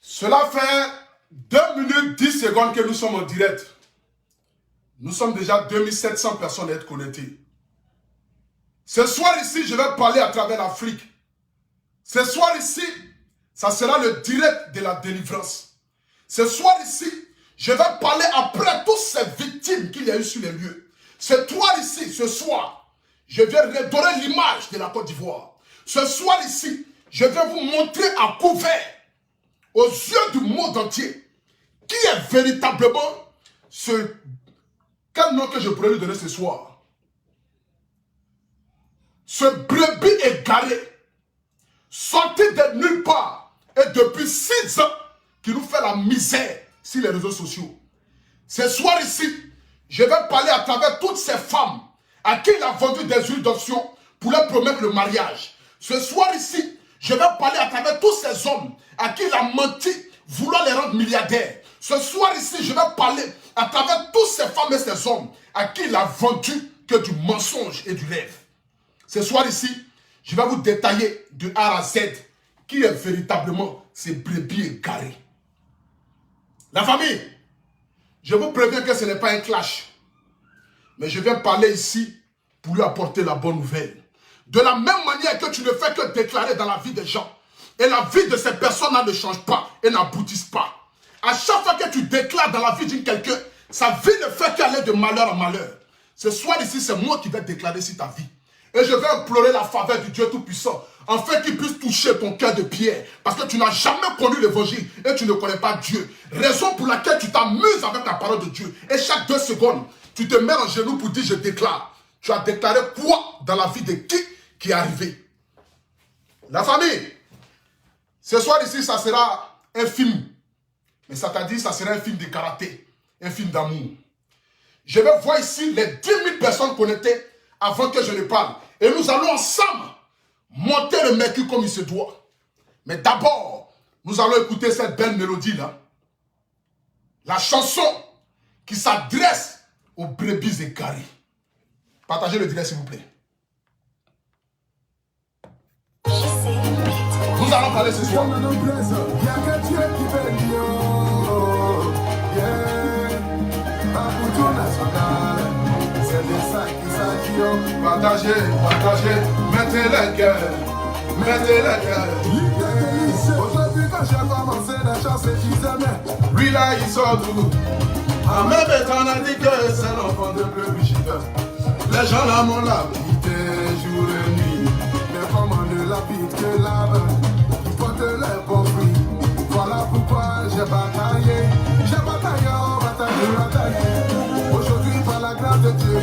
Cela fait 2 minutes 10 secondes que nous sommes en direct. Nous sommes déjà 2700 personnes à être connectées. Ce soir ici, je vais parler à travers l'Afrique. Ce soir ici, ça sera le direct de la délivrance. Ce soir ici, je vais parler après toutes ces victimes qu'il y a eu sur les lieux. Ce soir ici, ce soir, je vais redorer l'image de la Côte d'Ivoire. Ce soir ici, je vais vous montrer à couvert, aux yeux du monde entier, qui est véritablement ce... Quel nom que je pourrais lui donner ce soir? Ce brebis égaré, sorti de nulle part, et depuis 6 ans, qui nous fait la misère sur les réseaux sociaux. Ce soir ici, je vais parler à travers toutes ces femmes à qui il a vendu des huiles d'option pour leur promettre le mariage. Ce soir ici, je vais parler à travers tous ces hommes à qui il a menti, vouloir les rendre milliardaires. Ce soir ici, je vais parler à travers tous ces femmes et ces hommes à qui il a vendu que du mensonge et du rêve. Ce soir ici, je vais vous détailler de A à Z qui est véritablement ces brebis égarés. La famille, je vous préviens que ce n'est pas un clash. Mais je viens parler ici pour lui apporter la bonne nouvelle. De la même manière que tu ne fais que déclarer dans la vie des gens. Et la vie de ces personnes-là ne change pas et n'aboutissent pas. À chaque fois que tu déclares dans la vie d'une quelqu'un, sa vie ne fait qu'aller de malheur en malheur. Ce soir ici, c'est moi qui vais déclarer sur ta vie. Et je vais implorer la faveur du Dieu Tout-Puissant, afin qu'il puisse toucher ton cœur de pierre. Parce que tu n'as jamais connu l'évangile et tu ne connais pas Dieu. Raison pour laquelle tu t'amuses avec la parole de Dieu. Et chaque 2 secondes, tu te mets en genoux pour dire je déclare. Tu as déclaré quoi dans la vie de qui est arrivé? La famille, ce soir ici, ça sera un film. Mais ça t'a dit, ça sera un film de karaté, un film d'amour. Je vais voir ici les 10 000 personnes connectées avant que je ne parle. Et nous allons ensemble monter le mercure comme il se doit. Mais d'abord, nous allons écouter cette belle mélodie-là. La chanson qui s'adresse aux brebis égarées. Partagez le direct s'il vous plaît. Nous allons parler ce soir. Partagez, partagez, mettez les cœurs, mettez les cœurs. Aujourd'hui quand j'ai commencé la chanson, tu disais, lui là il sort d'où? En même temps on a dit que c'est l'enfant de brebis. Les gens là m'ont l'habité jour et nuit. Mais comment ne l'habite que l'âme qui porte les bons fruits. Voilà pourquoi j'ai bataillé, aujourd'hui par la grâce de Dieu,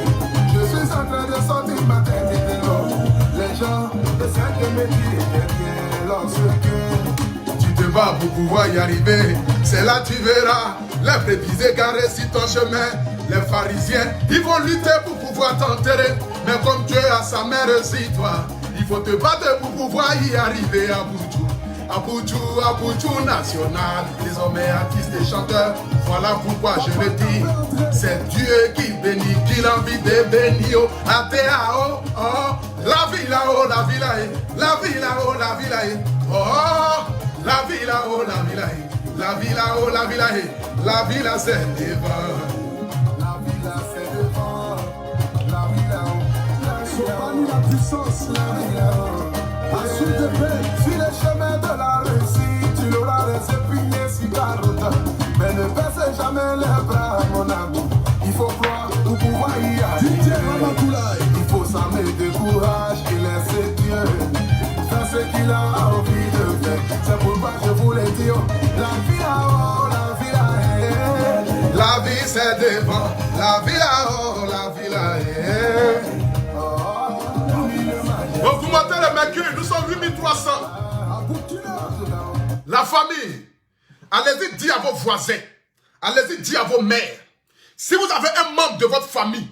je suis en train de sortir ma tête de l'eau. Les gens essaient de me dire bien lorsque tu te bats pour pouvoir y arriver. C'est là tu verras les brebis égarées sur ton chemin. Les pharisiens, ils vont lutter pour pouvoir t'enterrer. Mais comme Dieu a sa mère sur toi, il faut te battre pour pouvoir y arriver à Boudjou. À Boudjou national, les hommes et artistes et chanteurs. Voilà pourquoi je le dis, c'est Dieu qui bénit, qui a envie de bénir. Atéao, oh, la vie là-haut, la vie là-haut, la vie là-haut, la vie là-haut. Oh, la vie là-haut, la vie là-haut, la vie là-haut, la vie là-haut, la vie là c'est devant. La vie là c'est devant, la vie là-haut. Sois-nous la puissance, la vie là-haut. Sur les chemins de la réussite, tu l'auras les épines sur ta route. Mais ne baisse jamais les bras, mon ami. Il faut croire pour pouvoir y arriver. Il faut s'armer de courage et laisser Dieu faire ce qu'il a envie de faire. C'est pourquoi je voulais dire, la vie là-haut, la vie là-haut. La vie c'est devant, la vie là-haut, la vie là-haut. Augmentez le mercure, nous sommes 8300. La famille, allez-y dire à vos voisins, allez-y dire à vos mères, si vous avez un membre de votre famille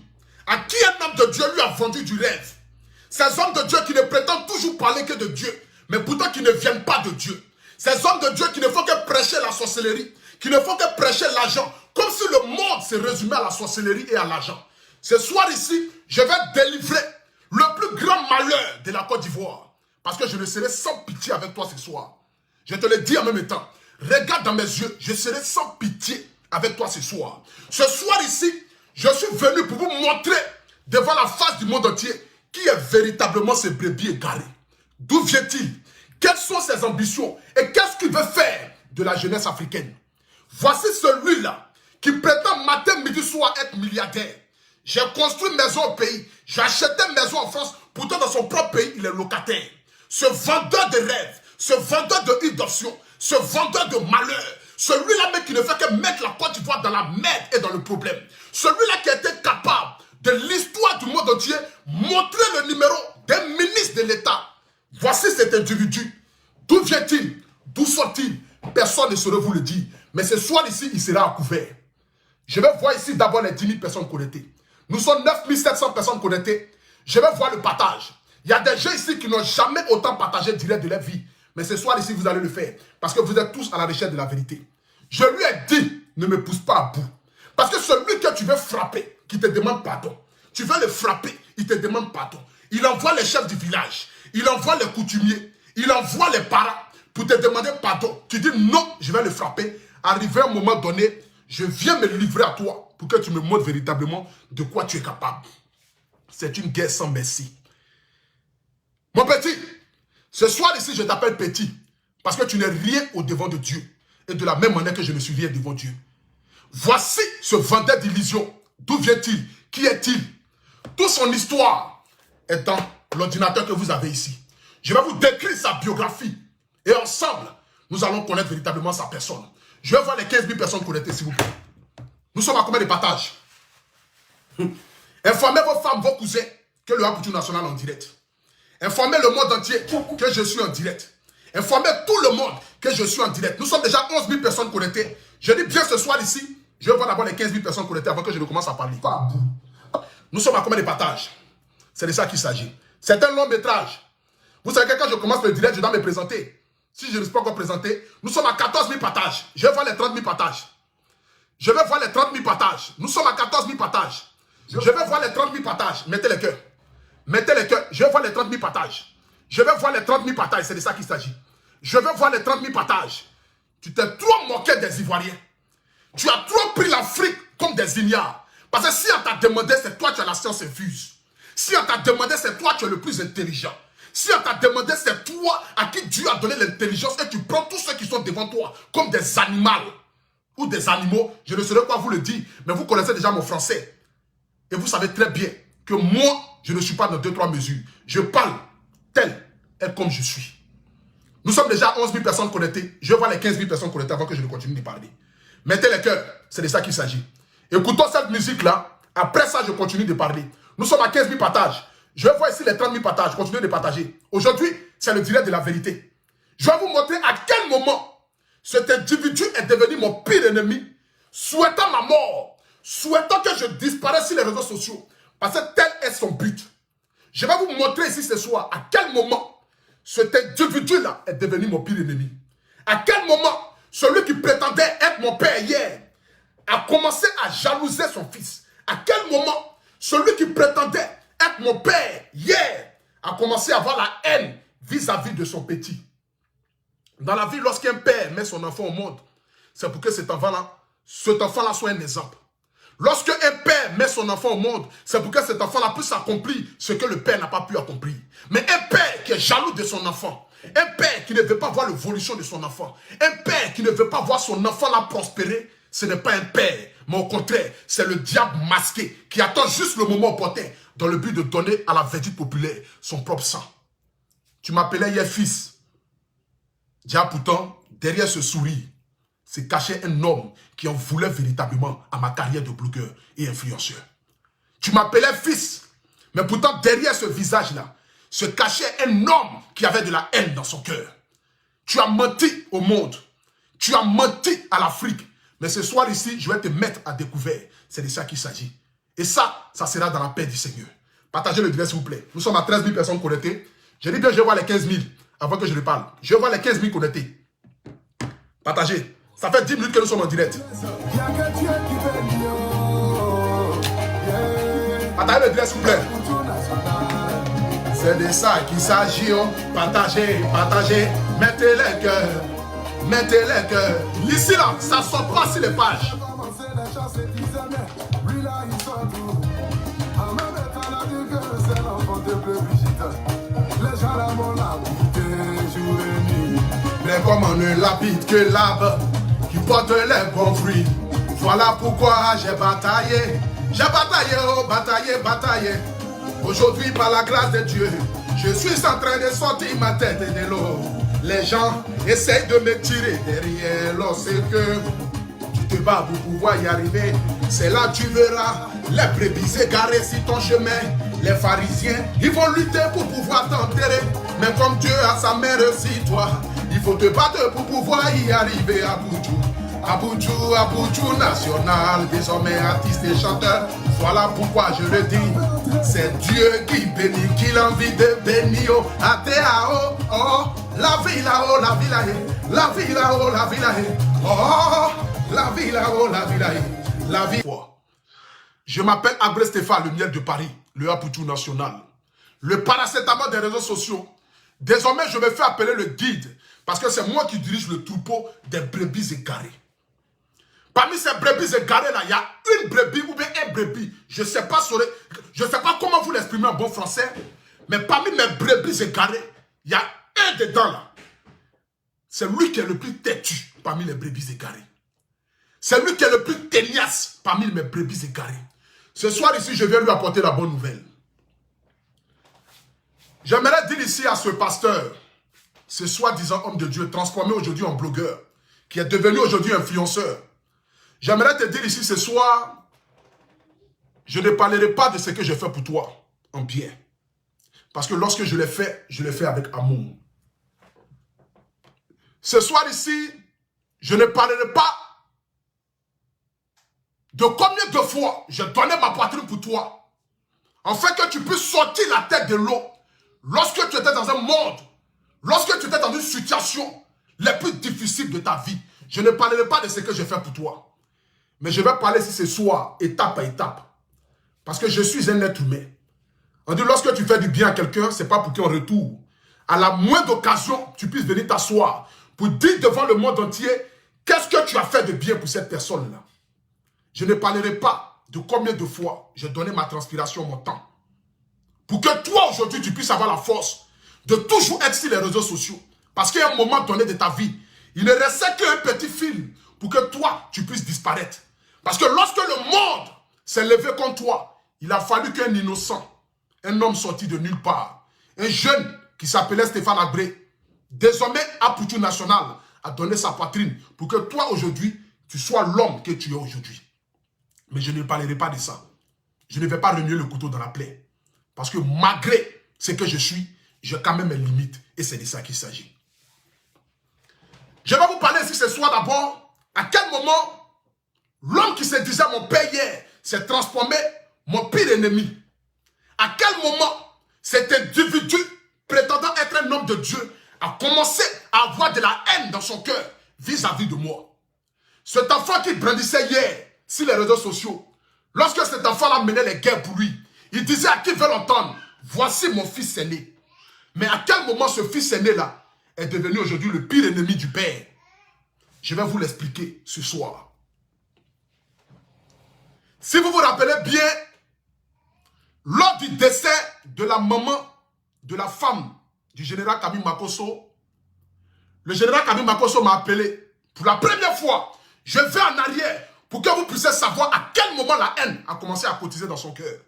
à qui un homme de Dieu lui a vendu du rêve, ces hommes de Dieu qui ne prétendent toujours parler que de Dieu, mais pourtant qui ne viennent pas de Dieu, ces hommes de Dieu qui ne font que prêcher la sorcellerie, qui ne font que prêcher l'argent, comme si le monde se résumait à la sorcellerie et à l'argent. Ce soir ici, je vais délivrer le plus grand malheur de la Côte d'Ivoire. Parce que je ne serai sans pitié avec toi ce soir. Je te le dis en même temps. Regarde dans mes yeux, je serai sans pitié avec toi ce soir. Ce soir ici, je suis venu pour vous montrer devant la face du monde entier qui est véritablement ce brebis égaré. D'où vient-il? Quelles sont ses ambitions? Et qu'est-ce qu'il veut faire de la jeunesse africaine? Voici celui-là qui prétend matin, midi, soir être milliardaire. J'ai construit une maison au pays. J'ai acheté une maison en France. Pourtant, dans son propre pays, il est locataire. Ce vendeur de rêves, ce vendeur de d'options, ce vendeur de malheur, celui-là même qui ne fait que mettre la Côte d'Ivoire dans la merde et dans le problème. Celui-là qui a été capable de l'histoire du monde entier, montrer le numéro des ministres de l'État. Voici cet individu. D'où vient-il? D'où sort-il? Personne ne saurait vous le dire. Mais ce soir ici, il sera à couvert. Je vais voir ici d'abord les 10 000 personnes connectées. Nous sommes 9 700 personnes connectées. Je vais voir le partage. Il y a des gens ici qui n'ont jamais autant partagé direct de leur vie. Mais ce soir ici, vous allez le faire. Parce que vous êtes tous à la recherche de la vérité. Je lui ai dit, ne me pousse pas à bout. Parce que celui que tu veux frapper, qui te demande pardon, tu veux le frapper, il te demande pardon. Il envoie les chefs du village, il envoie les coutumiers, il envoie les parents pour te demander pardon. Tu dis non, je vais le frapper. Arrivé à un moment donné, je viens me livrer à toi pour que tu me montres véritablement de quoi tu es capable. C'est une guerre sans merci. Mon petit, ce soir ici, je t'appelle petit parce que tu n'es rien au devant de Dieu. Et de la même manière que je ne suis rien devant Dieu. Voici ce vendeur d'illusions. D'où vient-il? Qui est-il? Toute son histoire est dans l'ordinateur que vous avez ici. Je vais vous décrire sa biographie. Et ensemble, nous allons connaître véritablement sa personne. Je vais voir les 15 000 personnes connectées, s'il vous plaît. Nous sommes à combien de partages? Informez vos femmes, vos cousins, que le Couture national est en direct. Informez le monde entier que je suis en direct. Informez tout le monde que je suis en direct. Nous sommes déjà 11 000 personnes connectées. Je dis bien ce soir ici, je vais voir d'abord les 15 000 personnes connectées avant que je ne commence à parler. Nous sommes à combien de partages? C'est de ça qu'il s'agit. C'est un long métrage. Vous savez que quand je commence le direct, je dois me présenter. Si je ne suis pas encore présenté, nous sommes à 14 000 partages. Je vais voir les 30 000 partages. Je vais voir les 30 000 partages. Nous sommes à 14 000 partages. Je vais voir les 30 000 partages. Mettez les cœurs. Mettez les cœurs. Je vais voir les 30 000 partages. Je vais voir les 30 000 partages. C'est de ça qu'il s'agit. Je vais voir les 30 000 partages. Tu t'es trop moqué des Ivoiriens. Tu as trop pris l'Afrique comme des ignares. Parce que si on t'a demandé, c'est toi qui as la science infuse. Si on t'a demandé, c'est toi qui es le plus intelligent. Si on t'a demandé, c'est toi à qui Dieu a donné l'intelligence et tu prends tous ceux qui sont devant toi comme des animaux ou des animaux. Je ne saurais pas vous le dire, mais vous connaissez déjà mon français. Et vous savez très bien que moi, je ne suis pas dans 2-3 mesures. Je parle tel et comme je suis. Nous sommes déjà 11 000 personnes connectées. Je vais voir les 15 000 personnes connectées avant que je ne continue de parler. Mettez les cœurs, c'est de ça qu'il s'agit. Écoutons cette musique-là. Après ça, je continue de parler. Nous sommes à 15 000 partages. Je vais voir ici les 30 000 partages. Continuez de partager. Aujourd'hui, c'est le direct de la vérité. Je vais vous montrer à quel moment cet individu est devenu mon pire ennemi, souhaitant ma mort, souhaitant que je disparaisse sur les réseaux sociaux. Parce que tel est son but. Je vais vous montrer ici ce soir à quel moment cet individu-là est devenu mon pire ennemi. À quel moment celui qui prétendait être mon père hier a commencé à jalouser son fils. À quel moment celui qui prétendait être mon père hier a commencé à avoir la haine vis-à-vis de son petit. Dans la vie, lorsqu'un père met son enfant au monde, c'est pour que cet enfant-là soit un exemple. Lorsque un père met son enfant au monde, c'est pour que cet enfant-là puisse accomplir ce que le père n'a pas pu accomplir. Mais un père qui est jaloux de son enfant, un père qui ne veut pas voir l'évolution de son enfant, un père qui ne veut pas voir son enfant-là prospérer, ce n'est pas un père, mais au contraire, c'est le diable masqué qui attend juste le moment opportun dans le but de donner à la verdict populaire son propre sang. Tu m'appelais hier fils. Déjà pourtant, derrière ce sourire, se cachait un homme qui en voulait véritablement à ma carrière de blogueur et influenceur. Tu m'appelais fils, mais pourtant derrière ce visage-là, se cachait un homme qui avait de la haine dans son cœur. Tu as menti au monde, tu as menti à l'Afrique, mais ce soir ici, je vais te mettre à découvert. C'est de ça qu'il s'agit. Et ça sera dans la paix du Seigneur. Partagez le direct s'il vous plaît. Nous sommes à 13 000 personnes connectées. Je dis bien, je vais voir les 15 000 avant que je le parle. Je vais voir les 15 000 connectés. Partagez. Ça fait 10 minutes que nous sommes en direct. Partagez le direct s'il vous plaît. C'est de ça qu'il s'agit. Oh. Partagez, partagez. Mettez les cœurs. Mettez les cœurs. Ici là, ça sort pas sur les pages. Mais comme on ne l'habite que l'arbre qui porte les bons fruits. Voilà pourquoi j'ai bataillé. J'ai bataillé, oh, bataillé, bataillé. Aujourd'hui, par la grâce de Dieu, je suis en train de sortir ma tête de l'eau. Les gens essayent de me tirer derrière lorsque tu te bats pour pouvoir y arriver. C'est là que tu verras les brebis égarées sur ton chemin. Les pharisiens, ils vont lutter pour pouvoir t'enterrer. Mais comme Dieu a sa main sur toi, il faut te battre pour pouvoir y arriver à Boudjou. Aboudjou national, désormais artiste et chanteur. Voilà pourquoi je le dis. C'est Dieu qui bénit, qui a envie de bénir. Oh, ATAO, oh, la vie là-haut, la vie là-haut, la vie là-haut, la vie là-haut. Oh, la vie là-haut, la vie là-haut, la vie. Je m'appelle Abré Stéphane, le miel de Paris, le Aboudjou national. Le paracétamol des réseaux sociaux. Désormais, je me fais appeler le guide parce que c'est moi qui dirige le troupeau des brebis égarées. Parmi ces brebis égarées là, il y a une brebis ou bien un brebis. Je ne sais pas comment vous l'exprimer en bon français, mais parmi mes brebis égarées, il y a un dedans là. C'est lui qui est le plus têtu parmi les brebis égarées. C'est lui qui est le plus tenace parmi mes brebis égarées. Ce soir ici, je viens lui apporter la bonne nouvelle. J'aimerais dire ici à ce pasteur, ce soi-disant homme de Dieu, transformé aujourd'hui en blogueur, qui est devenu aujourd'hui influenceur. J'aimerais te dire ici ce soir, je ne parlerai pas de ce que j'ai fait pour toi en bien. Parce que lorsque je l'ai fait avec amour. Ce soir ici, je ne parlerai pas de combien de fois j'ai donné ma poitrine pour toi. Afin que tu puisses sortir la tête de l'eau. Lorsque tu étais dans un monde, lorsque tu étais dans une situation la plus difficile de ta vie, je ne parlerai pas de ce que j'ai fait pour toi. Mais je vais parler ici ce soir, étape à étape. Parce que je suis un être humain. On dit lorsque tu fais du bien à quelqu'un, ce n'est pas pour qu'en retour, à la moindre occasion, tu puisses venir t'asseoir pour dire devant le monde entier, qu'est-ce que tu as fait de bien pour cette personne-là. Je ne parlerai pas de combien de fois j'ai donné ma transpiration, mon temps. Pour que toi, aujourd'hui, tu puisses avoir la force de toujours être sur les réseaux sociaux. Parce qu'il y a un moment donné de ta vie, il ne restait qu'un petit fil pour que toi, tu puisses disparaître. Parce que lorsque le monde s'est levé contre toi, il a fallu qu'un innocent, un homme sorti de nulle part, un jeune qui s'appelait Stéphane Abré, désormais Aboudjou national, a donné sa poitrine pour que toi, aujourd'hui, tu sois l'homme que tu es aujourd'hui. Mais je ne parlerai pas de ça. Je ne vais pas remuer le couteau dans la plaie. Parce que malgré ce que je suis, j'ai quand même mes limites. Et c'est de ça qu'il s'agit. Je vais vous parler ici ce soir d'abord. À quel moment l'homme qui se disait mon père hier s'est transformé mon pire ennemi. À quel moment cet individu prétendant être un homme de Dieu a commencé à avoir de la haine dans son cœur vis-à-vis de moi. Cet enfant qui brandissait hier sur les réseaux sociaux, lorsque cet enfant-là menait les guerres pour lui, il disait à qui veut l'entendre, voici mon fils aîné. Mais à quel moment ce fils aîné-là est devenu aujourd'hui le pire ennemi du père? Je vais vous l'expliquer ce soir. Si vous vous rappelez bien, lors du décès de la maman, de la femme du général Kami Makosso, le général Kami Makosso m'a appelé pour la première fois. Je vais en arrière pour que vous puissiez savoir à quel moment la haine a commencé à cotiser dans son cœur.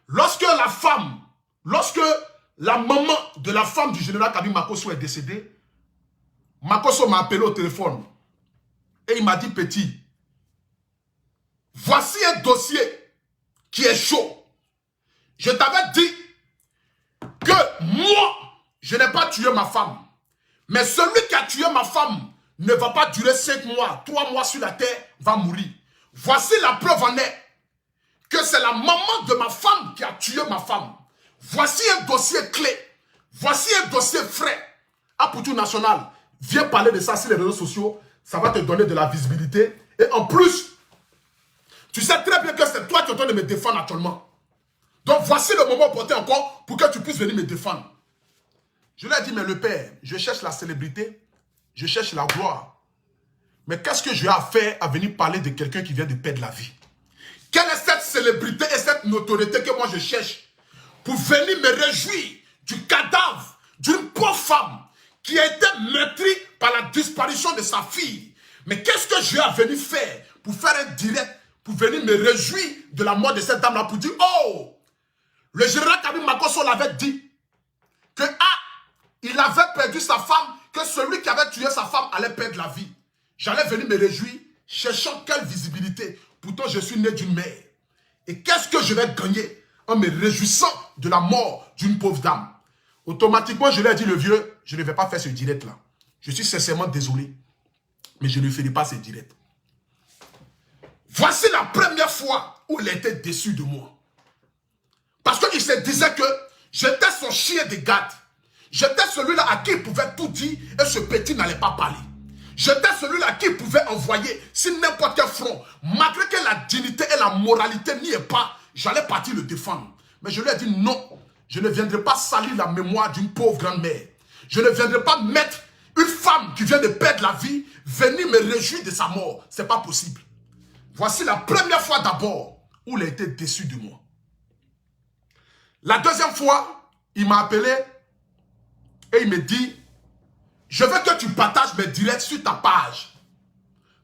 Lorsque la maman de la femme du général Kami Makosso est décédée, Makosso m'a appelé au téléphone et il m'a dit, petit, voici un dossier qui est chaud. Je t'avais dit que moi, je n'ai pas tué ma femme. Mais celui qui a tué ma femme ne va pas durer 5 mois, 3 mois sur la terre, va mourir. Voici la preuve en est que c'est la maman de ma femme qui a tué ma femme. Voici un dossier clé. Voici un dossier frais. Aboudjou national, viens parler de ça sur les réseaux sociaux. Ça va te donner de la visibilité. Et en plus, tu sais très bien que c'est toi qui es en train de me défendre actuellement. Donc voici le moment opportun encore pour que tu puisses venir me défendre. Je lui ai dit, mais le père, je cherche la célébrité, je cherche la gloire. Mais qu'est-ce que j'ai à faire à venir parler de quelqu'un qui vient de perdre la vie? Quelle est cette célébrité et cette notoriété que moi je cherche pour venir me réjouir du cadavre d'une pauvre femme qui a été meurtrie par la disparition de sa fille? Mais qu'est-ce que j'ai à venir faire pour faire un direct, pour venir me réjouir de la mort de cette dame-là, pour dire, oh, le général Kabila Makosso l'avait dit, que il avait perdu sa femme, que celui qui avait tué sa femme allait perdre la vie. J'allais venir me réjouir, cherchant quelle visibilité. Pourtant, je suis né d'une mère. Et qu'est-ce que je vais gagner en me réjouissant de la mort d'une pauvre dame? Automatiquement, je lui ai dit, le vieux, je ne vais pas faire ce direct-là. Je suis sincèrement désolé, mais je ne ferai pas ce direct. Voici la première fois où il était déçu de moi. Parce qu'il se disait que j'étais son chien de garde. J'étais celui-là à qui il pouvait tout dire et ce petit n'allait pas parler. J'étais celui-là qui pouvait envoyer sur n'importe quel front. Malgré que la dignité et la moralité n'y est pas, j'allais partir le défendre. Mais je lui ai dit non, je ne viendrai pas salir la mémoire d'une pauvre grand-mère. Je ne viendrai pas mettre une femme qui vient de perdre la vie, venir me réjouir de sa mort. Ce n'est pas possible. Voici la première fois d'abord où il a été déçu de moi. La deuxième fois, il m'a appelé et il me dit, je veux que tu partages mes directs sur ta page.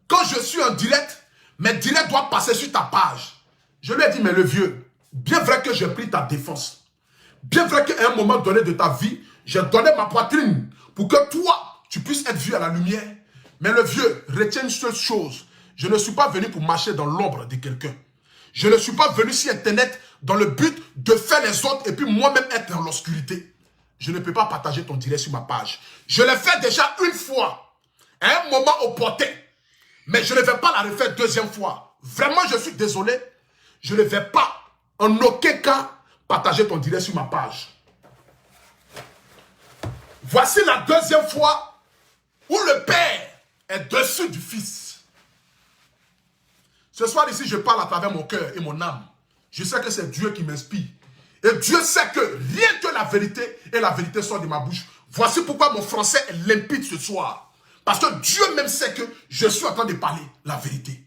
Quand je suis en direct, mes directs doivent passer sur ta page. Je lui ai dit, mais le vieux, bien vrai que j'ai pris ta défense. Bien vrai qu'à un moment donné de ta vie, j'ai donné ma poitrine pour que toi, tu puisses être vu à la lumière. Mais le vieux, retiens une seule chose. Je ne suis pas venu pour marcher dans l'ombre de quelqu'un. Je ne suis pas venu sur Internet dans le but de faire les autres et puis moi-même être dans l'obscurité. Je ne peux pas partager ton direct sur ma page. Je l'ai fait déjà une fois, à un moment opportun. Mais je ne vais pas la refaire deuxième fois. Vraiment, je suis désolé. Je ne vais pas, en aucun cas, partager ton direct sur ma page. Voici la deuxième fois où le père est dessus du fils. Ce soir ici, je parle à travers mon cœur et mon âme. Je sais que c'est Dieu qui m'inspire. Et Dieu sait que rien que la vérité et la vérité sortent de ma bouche. Voici pourquoi mon français est limpide ce soir. Parce que Dieu même sait que je suis en train de parler la vérité.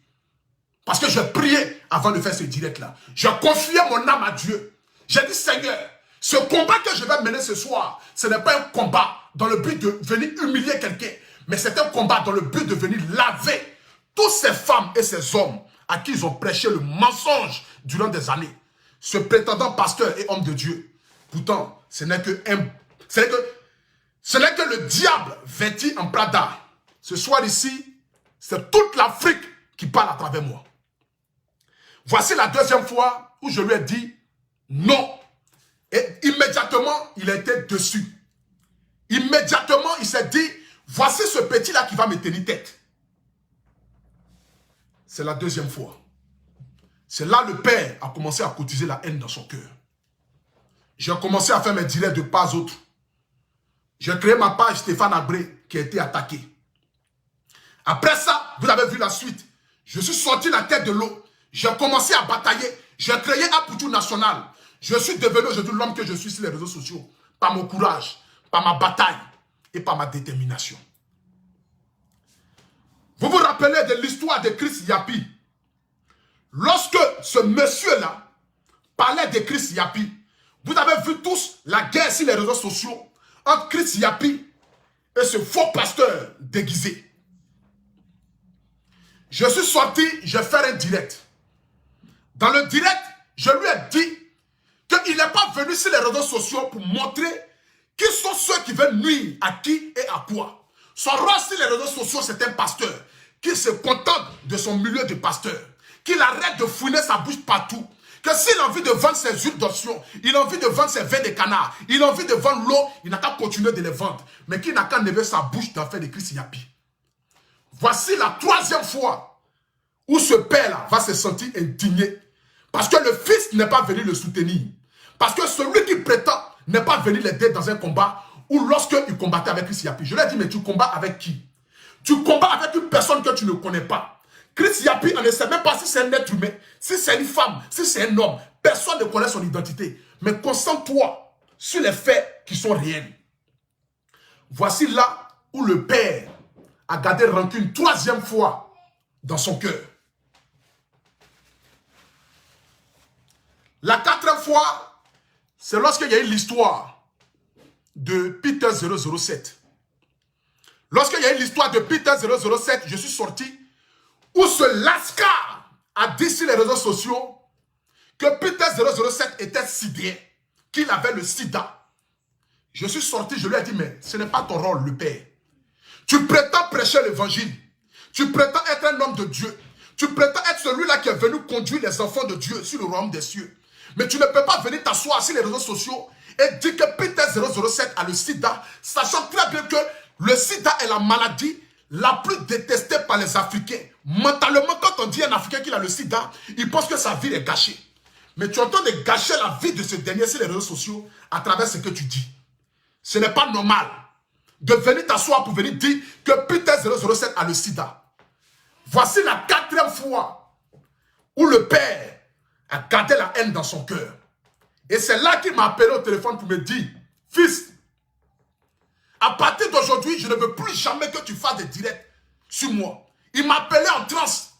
Parce que j'ai prié avant de faire ce direct-là. J'ai confié mon âme à Dieu. J'ai dit, Seigneur, ce combat que je vais mener ce soir, ce n'est pas un combat dans le but de venir humilier quelqu'un, mais c'est un combat dans le but de venir laver toutes ces femmes et ces hommes à qui ils ont prêché le mensonge durant des années. Ce prétendant pasteur et homme de Dieu. Pourtant, ce n'est que le diable vêtu en Prada. Ce soir ici, c'est toute l'Afrique qui parle à travers moi. Voici la deuxième fois où je lui ai dit non. Et immédiatement, il a été dessus. Immédiatement, il s'est dit, voici ce petit-là qui va me tenir tête. C'est la deuxième fois. C'est là le père a commencé à cotiser la haine dans son cœur. J'ai commencé à faire mes directs de pas autres. J'ai créé ma page Stéphane Abré qui a été attaquée. Après ça, vous avez vu la suite. Je suis sorti la tête de l'eau. J'ai commencé à batailler. J'ai créé Apoutou National. Je suis devenu aujourd'hui l'homme que je suis sur les réseaux sociaux. Par mon courage, par ma bataille et par ma détermination. Vous vous rappelez de l'histoire de Chris Yapi? Lorsque ce monsieur-là parlait de Chris Yapi, vous avez vu tous la guerre sur les réseaux sociaux entre Chris Yapi et ce faux pasteur déguisé. Je suis sorti, j'ai fait un direct. Dans le direct, je lui ai dit qu'il n'est pas venu sur les réseaux sociaux pour montrer qui sont ceux qui veulent nuire à qui et à quoi. Son rôle sur les réseaux sociaux, c'est un pasteur qui se contente de son milieu de pasteur, qu'il arrête de fouiner sa bouche partout, que s'il a envie de vendre ses huiles d'onction, il a envie de vendre ses vins de canard, il a envie de vendre l'eau, il n'a qu'à continuer de les vendre, mais qu'il n'a qu'à lever sa bouche d'en faire des Chris Yapi. Voici la troisième fois où ce père-là va se sentir indigné, parce que le fils n'est pas venu le soutenir, parce que celui qui prétend n'est pas venu l'aider dans un combat, ou lorsqu'il combattait avec Chris Yapi. Je lui ai dit, mais tu combats avec qui? Tu combats avec une personne que tu ne connais pas. Chris Yapi, on ne sait même pas si c'est un être humain, si c'est une femme, si c'est un homme. Personne ne connaît son identité. Mais concentre-toi sur les faits qui sont réels. Voici là où le père a gardé rancune 3e fois dans son cœur. La 4e fois, c'est lorsqu'il y a eu l'histoire de Peter 007. Lorsqu'il y a eu l'histoire de Peter 007, je suis sorti où ce lascar a dit sur les réseaux sociaux que Peter 007 était sidéré, qu'il avait le sida. Je suis sorti, je lui ai dit, mais ce n'est pas ton rôle, le père. Tu prétends prêcher l'évangile. Tu prétends être un homme de Dieu. Tu prétends être celui-là qui est venu conduire les enfants de Dieu sur le royaume des cieux. Mais tu ne peux pas venir t'asseoir sur les réseaux sociaux et dire que Peter 007 a le sida, sachant très bien que le sida est la maladie la plus détestée par les Africains. Mentalement, quand on dit à un Africain qu'il a le sida, il pense que sa vie est gâchée. Mais tu es en train de gâcher la vie de ce dernier sur les réseaux sociaux à travers ce que tu dis. Ce n'est pas normal de venir t'asseoir pour venir dire que Peter 007 a le sida. Voici la 4e fois où le père a gardé la haine dans son cœur. Et c'est là qu'il m'a appelé au téléphone pour me dire, fils, à partir d'aujourd'hui, je ne veux plus jamais que tu fasses des directs sur moi. Il m'a appelé en transe.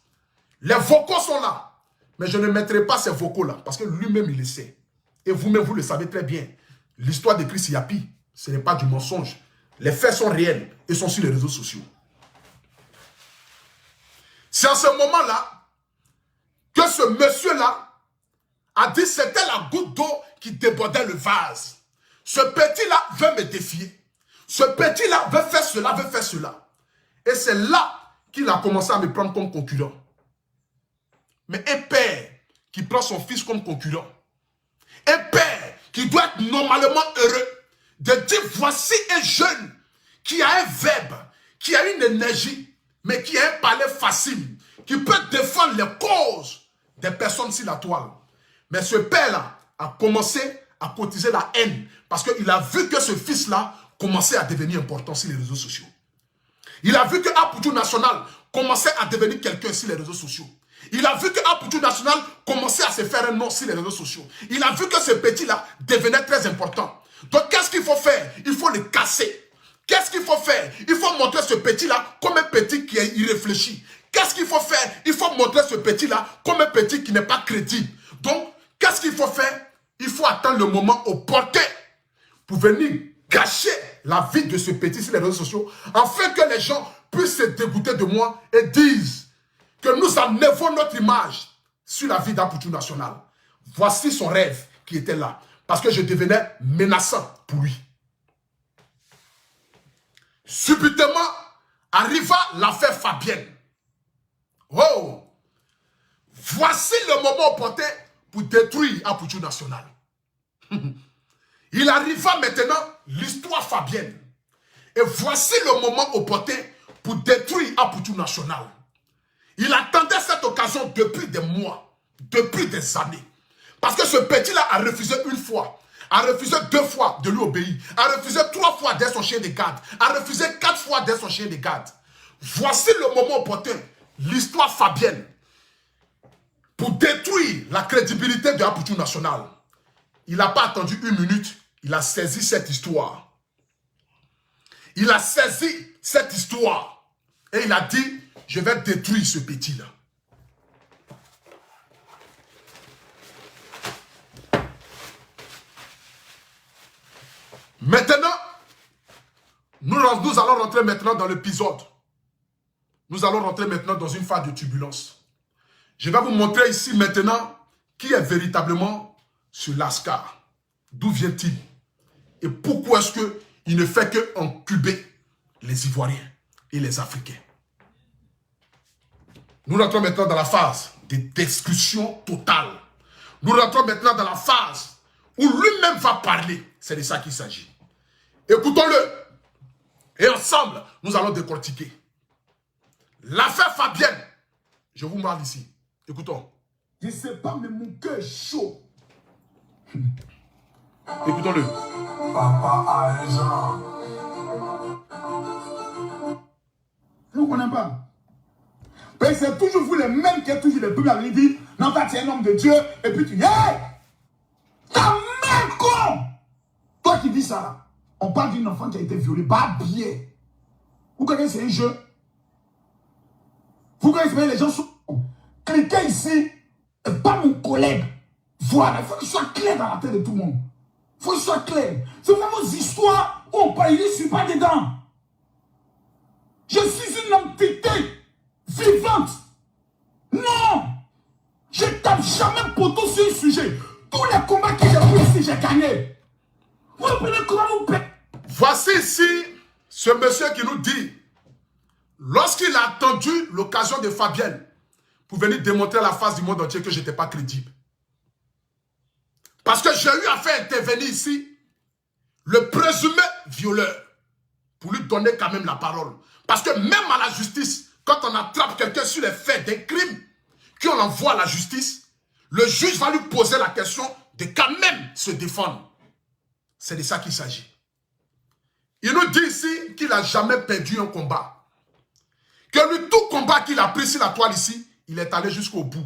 Les vocaux sont là. Mais je ne mettrai pas ces vocaux-là parce que lui-même, il le sait. Et vous-même, vous le savez très bien. L'histoire de Chris Yapi, ce n'est pas du mensonge. Les faits sont réels et sont sur les réseaux sociaux. C'est à ce moment-là que ce monsieur-là a dit que c'était la goutte d'eau qui débordait le vase. Ce petit-là veut me défier. Ce petit-là veut faire cela, veut faire cela. Et c'est là qu'il a commencé à me prendre comme concurrent. Mais un père qui prend son fils comme concurrent, un père qui doit être normalement heureux de dire voici un jeune qui a un verbe, qui a une énergie, mais qui a un palais facile, qui peut défendre les causes des personnes sur la toile. Mais ce père-là a commencé à cotiser la haine parce qu'il a vu que ce fils-là commençait à devenir important sur les réseaux sociaux. Il a vu que Apoutou National commençait à devenir quelqu'un sur les réseaux sociaux. Il a vu que Apoutou National commençait à se faire un nom sur les réseaux sociaux. Il a vu que ce petit-là devenait très important. Donc qu'est-ce qu'il faut faire? Il faut le casser. Qu'est-ce qu'il faut faire? Il faut montrer ce petit-là comme un petit qui est irréfléchi. Qu'est-ce qu'il faut faire? Il faut montrer ce petit-là comme un petit qui n'est pas crédible. Donc, qu'est-ce qu'il faut faire? Il faut attendre le moment opportun pour venir gâcher la vie de ce petit sur les réseaux sociaux afin que les gens puissent se dégoûter de moi et disent que nous enlevons notre image sur la vie d'Apoutou National. Voici son rêve qui était là. Parce que je devenais menaçant pour lui. Subitement, arriva l'affaire Fabienne. Oh! Voici le moment opportun pour détruire Apoutou National. Il arriva maintenant l'histoire Fabienne. Et voici le moment opportun pour détruire Apoutou National. Il attendait cette occasion depuis des mois, depuis des années. Parce que ce petit-là a refusé une fois, a refusé 2 fois de lui obéir, a refusé 3 fois d'être son chien de garde, a refusé 4 fois d'être son chien de garde. Voici le moment opportun, l'histoire Fabienne, pour détruire la crédibilité de Apoutou National. Il n'a pas attendu 1 minute, il a saisi cette histoire. Il a saisi cette histoire et il a dit, je vais détruire ce petit-là. Maintenant, nous allons rentrer maintenant dans l'épisode. Nous allons rentrer maintenant dans une phase de turbulence. Je vais vous montrer ici maintenant qui est véritablement ce lascar. D'où vient-il? Et pourquoi est-ce qu'il ne fait qu'encuber les Ivoiriens et les Africains? Nous rentrons maintenant dans la phase de destruction totale. Nous rentrons maintenant dans la phase où lui-même va parler. C'est de ça qu'il s'agit. Écoutons-le. Et ensemble, nous allons décortiquer. L'affaire Fabienne. Je vous parle ici. Écoutons. Je ne sais pas, mais mon cœur est chaud. Écoutons-le. Papa a raison. Je ne connais pas. Et c'est toujours vous les mêmes qui êtes toujours les premiers à venir dire, non, toi tu es un homme de Dieu, et puis tu dis, hey, ta mère con! Toi qui dis ça là, on parle d'une enfant qui a été violée, bah bien. Vous connaissez un jeu? Vous connaissez les gens sont... Quelqu'un ici n'est pas mon collègue. Voilà, il faut qu'il soit clair dans la tête de tout le monde. Il faut qu'il soit clair. C'est vraiment vos histoires où on parle, je ne suis pas dedans. Je suis une entité vivante. Non! Je ne tape jamais poteau sur un sujet. Tous les combats que j'ai pris ici, j'ai gagné. Vous comprenez comment vous payez? Voici ici ce monsieur qui nous dit, lorsqu'il a attendu l'occasion de Fabienne pour venir démontrer à la face du monde entier que je n'étais pas crédible. Parce que j'ai eu à faire intervenir ici le présumé violeur pour lui donner quand même la parole. Parce que même à la justice, quand on attrape quelqu'un sur les faits des crimes, qu'on l'envoie à la justice, le juge va lui poser la question de quand même se défendre. C'est de ça qu'il s'agit. Il nous dit ici qu'il n'a jamais perdu un combat. Que lui, tout combat qu'il a pris sur la toile ici, il est allé jusqu'au bout.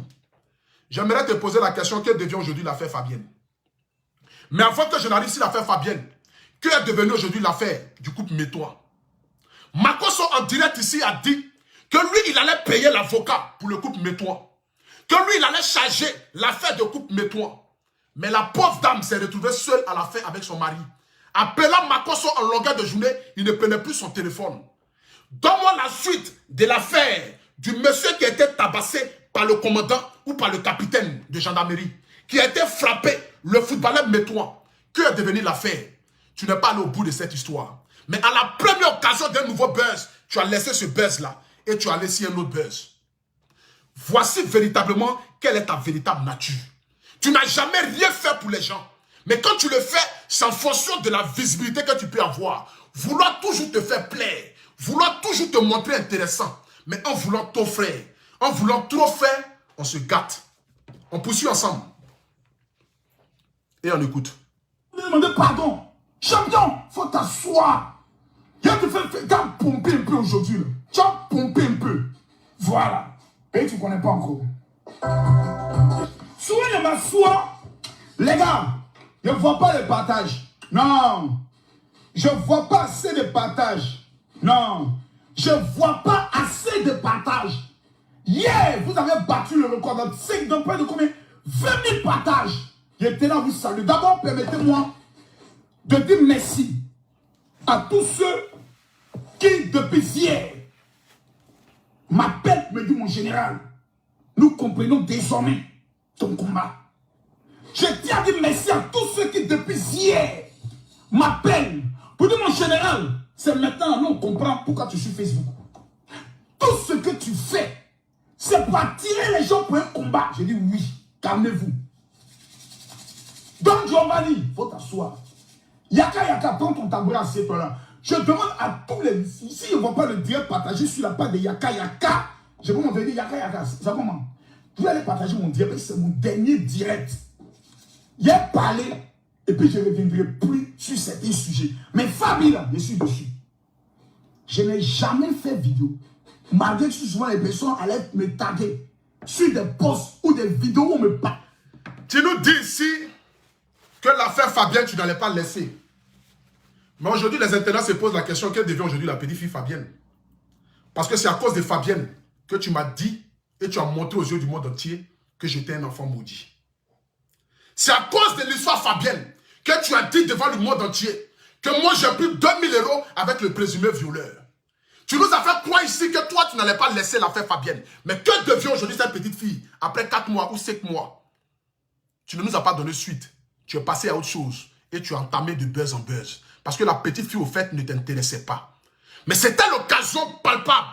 J'aimerais te poser la question, que devient aujourd'hui l'affaire Fabienne? Mais avant que je n'arrive sur l'affaire Fabienne, que est devenu aujourd'hui l'affaire du couple Métois? Makosso en direct ici a dit que lui, il allait payer l'avocat pour le couple Métois. Que lui, il allait charger l'affaire de couple Métois. Mais la pauvre dame s'est retrouvée seule à la fin avec son mari. Appelant Makosso en longueur de journée, il ne prenait plus son téléphone. Donne-moi la suite de l'affaire du monsieur qui a été tabassé par le commandant ou par le capitaine de gendarmerie, qui a été frappé, le footballeur Métois. Que est devenu l'affaire? Tu n'es pas allé au bout de cette histoire. Mais à la première occasion d'un nouveau buzz, tu as laissé ce buzz-là et tu as laissé un autre buzz. Voici véritablement quelle est ta véritable nature. Tu n'as jamais rien fait pour les gens. Mais quand tu le fais, c'est en fonction de la visibilité que tu peux avoir. Vouloir toujours te faire plaire. Vouloir toujours te montrer intéressant. Mais en voulant t'offrir, en voulant trop faire, on se gâte. On poursuit ensemble. Et on écoute. Demandez pardon. Champion, faut t'asseoir. Il y a te faire pomper un peu aujourd'hui. Tu as pompé un peu. Voilà. Et tu ne connais pas encore. Souvent, je m'assois. Les gars, je ne vois pas le partage. Non. Je ne vois pas assez de partage. Non. Je ne vois pas assez de partage. Hier, vous avez battu le record dans 5 dans près de combien? 20 000 partages. J'étais là, vous saluer. D'abord, permettez-moi de dire merci à tous ceux qui, depuis hier, m'appellent, me disent, mon général, nous comprenons désormais ton combat. Je tiens à dire merci à tous ceux qui, depuis hier, m'appellent pour dire, mon général, c'est maintenant, nous on comprend pourquoi tu es sur Facebook. Tout ce que tu fais, c'est pour attirer les gens pour un combat. Je dis oui, calmez-vous. Don Giovanni, il faut t'asseoir. Yaka, prends ton tabouret, assieds-toi là. Je demande à tous les... Ici, je ne vois pas le direct partager sur la page de Yaka. Je vais m'envoyer Yaka. Ça comment? Vous allez partager mon direct, c'est mon dernier direct. Il a parlé, et puis je ne reviendrai plus sur certains sujets. Mais Fabi, là, je suis dessus. Je n'ai jamais fait vidéo. Malgré que souvent les personnes allaient me taguer sur des posts ou des vidéos où on me parle. Tu nous dis ici que l'affaire Fabienne, tu n'allais pas laisser. Mais aujourd'hui, les internautes se posent la question, quelle devient aujourd'hui la petite fille Fabienne? Parce que c'est à cause de Fabienne que tu m'as dit et tu as montré aux yeux du monde entier que j'étais un enfant maudit. C'est à cause de l'histoire Fabienne que tu as dit devant le monde entier que moi j'ai pris 2000 € avec le présumé violeur. Tu nous as fait croire ici que toi tu n'allais pas laisser l'affaire Fabienne. Mais que devient aujourd'hui cette petite fille après 4 mois ou 5 mois? Tu ne nous as pas donné suite. Tu es passé à autre chose et tu as entamé de buzz en buzz. Parce que la petite fille au fait ne t'intéressait pas. Mais c'était l'occasion palpable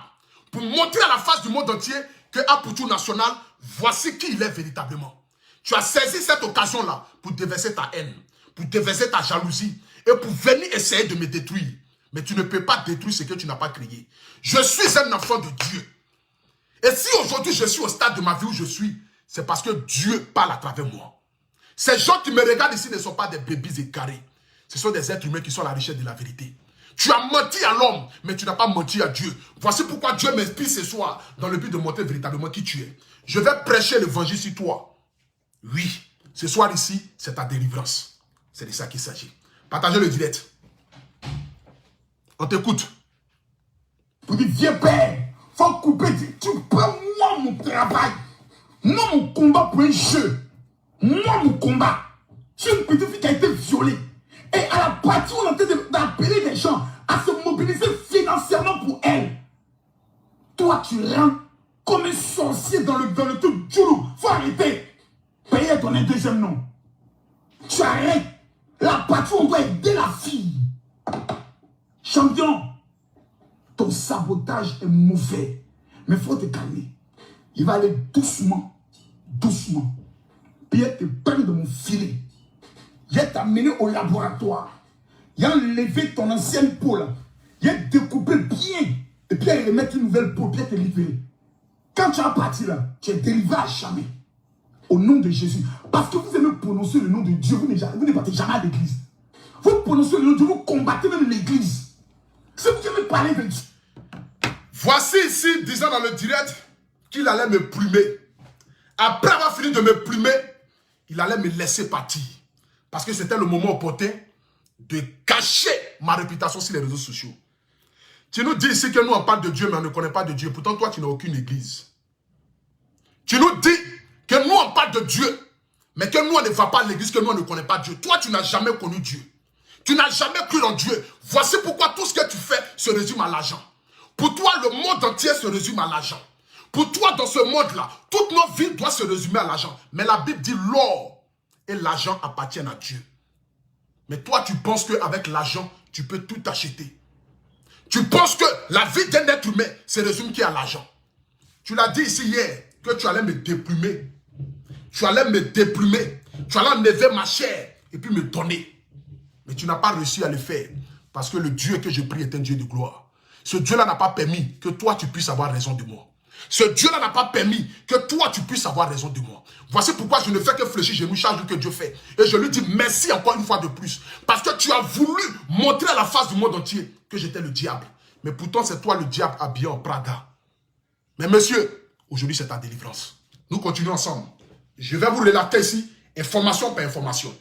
pour montrer à la face du monde entier que Aputu National, voici qui il est véritablement. Tu as saisi cette occasion-là pour déverser ta haine, pour déverser ta jalousie et pour venir essayer de me détruire. Mais tu ne peux pas détruire ce que tu n'as pas créé. Je suis un enfant de Dieu. Et si aujourd'hui je suis au stade de ma vie où je suis, c'est parce que Dieu parle à travers moi. Ces gens qui me regardent ici ne sont pas des bébés égarés. Ce sont des êtres humains qui sont la richesse de la vérité. Tu as menti à l'homme, mais tu n'as pas menti à Dieu. Voici pourquoi Dieu m'inspire ce soir dans le but de montrer véritablement qui tu es. Je vais prêcher l'évangile sur toi. Oui, ce soir ici, c'est ta délivrance. C'est de ça qu'il s'agit. Partagez le direct. On t'écoute. Pour dire, vieux père, faut couper. Tu prends moi mon travail. Moi mon combat pour un jeu. Moi mon combat. Je suis une petite fille qui a été violée. Et à la partie où on est en train d'appeler les gens à se mobiliser financièrement pour elle. Toi tu rentres comme un sorcier dans le truc du loup. Faut arrêter. Payer ton deuxième nom. Tu arrêtes. La partie où on doit aider la fille. Champion. Ton sabotage est mauvais. Mais il faut te calmer. Il va aller doucement. Doucement. Puis il te prendre de mon filet. Il va t'amener au laboratoire. Il a enlevé ton ancienne peau là. Il a découpé bien. Et puis il va remettre une nouvelle peau. Puis il te libérer. Quand tu as parti là, tu es délivré à jamais. Au nom de Jésus. Parce que vous aimez prononcer le nom de Dieu. Vous ne partez jamais à l'église. Vous prononcez le nom de Dieu. Vous combattez même l'église. Si vous aimez parler de Dieu. Voici ici, disant dans le direct, qu'il allait me plumer. Après avoir fini de me plumer, il allait me laisser partir. Parce que c'était le moment opportun de cacher ma réputation sur les réseaux sociaux. Tu nous dis ici que nous on parle de Dieu, mais on ne connaît pas de Dieu. Pourtant, toi, tu n'as aucune église. Tu nous dis que nous on parle de Dieu, mais que nous on ne va pas à l'église, que nous on ne connaît pas Dieu. Toi, tu n'as jamais connu Dieu. Tu n'as jamais cru en Dieu. Voici pourquoi tout ce que tu fais se résume à l'argent. Pour toi, le monde entier se résume à l'argent. Pour toi, dans ce monde-là, toute notre vie doit se résumer à l'argent. Mais la Bible dit l'or et l'argent appartiennent à Dieu. Mais toi, tu penses qu'avec l'argent, tu peux tout acheter. Tu penses que la vie d'un être humain se résume qu'à l'argent. Tu l'as dit ici hier, que tu allais me déplumer. Tu allais me déplumer. Tu allais enlever ma chair et puis me donner. Mais tu n'as pas réussi à le faire. Parce que le Dieu que je prie est un Dieu de gloire. Ce Dieu-là n'a pas permis que toi, tu puisses avoir raison de moi. Ce Dieu-là n'a pas permis que toi, tu puisses avoir raison de moi. Voici pourquoi je ne fais que fléchir genoux chaque jour que Dieu fait. Et je lui dis merci encore une fois de plus. Parce que tu as voulu montrer à la face du monde entier que j'étais le diable. Mais pourtant, c'est toi le diable habillé en Prada. Mais monsieur, aujourd'hui, c'est ta délivrance. Nous continuons ensemble. Je vais vous relater ici, information par information.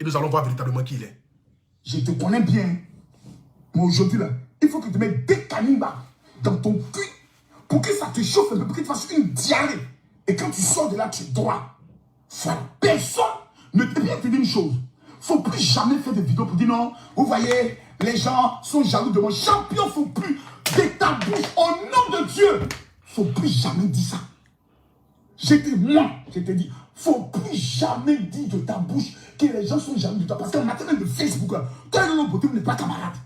Et nous allons voir véritablement qui il est. Je te connais bien. Mais aujourd'hui, là, il faut que tu mettes des canimbas dans ton cul pour que ça te chauffe un peu, pour que tu fasses une diarrhée. Et quand tu sors de là, tu es droit. Voilà. Personne ne te dit une chose. Il ne faut plus jamais faire des vidéos pour dire non, vous voyez, les gens sont jaloux de mon champion. Il ne faut plus de ta bouche. Au nom de Dieu, il ne faut plus jamais dire ça. Je te dis, il ne faut plus jamais dire de ta bouche que les gens sont jaloux de toi. Parce que matin même de Facebook, là, toi, le beauté, vous n'êtes pas camarade.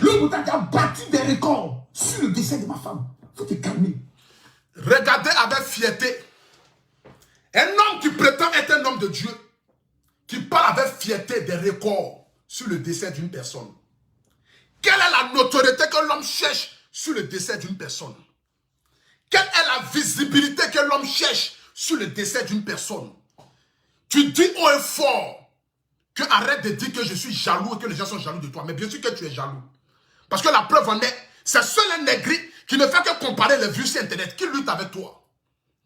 Le beauté a bâti des records sur le décès de ma femme. Il faut te calmer. Regardez avec fierté. Un homme qui prétend être un homme de Dieu, qui parle avec fierté des records sur le décès d'une personne. Quelle est la notoriété que l'homme cherche sur le décès d'une personne? Quelle est la visibilité que l'homme cherche sur le décès d'une personne? Tu dis haut et fort que arrête de dire que je suis jaloux et que les gens sont jaloux de toi. Mais bien sûr que tu es jaloux. Parce que la preuve en est, c'est seul un négri qui ne fait que comparer les vues sur Internet. Qui lutte avec toi?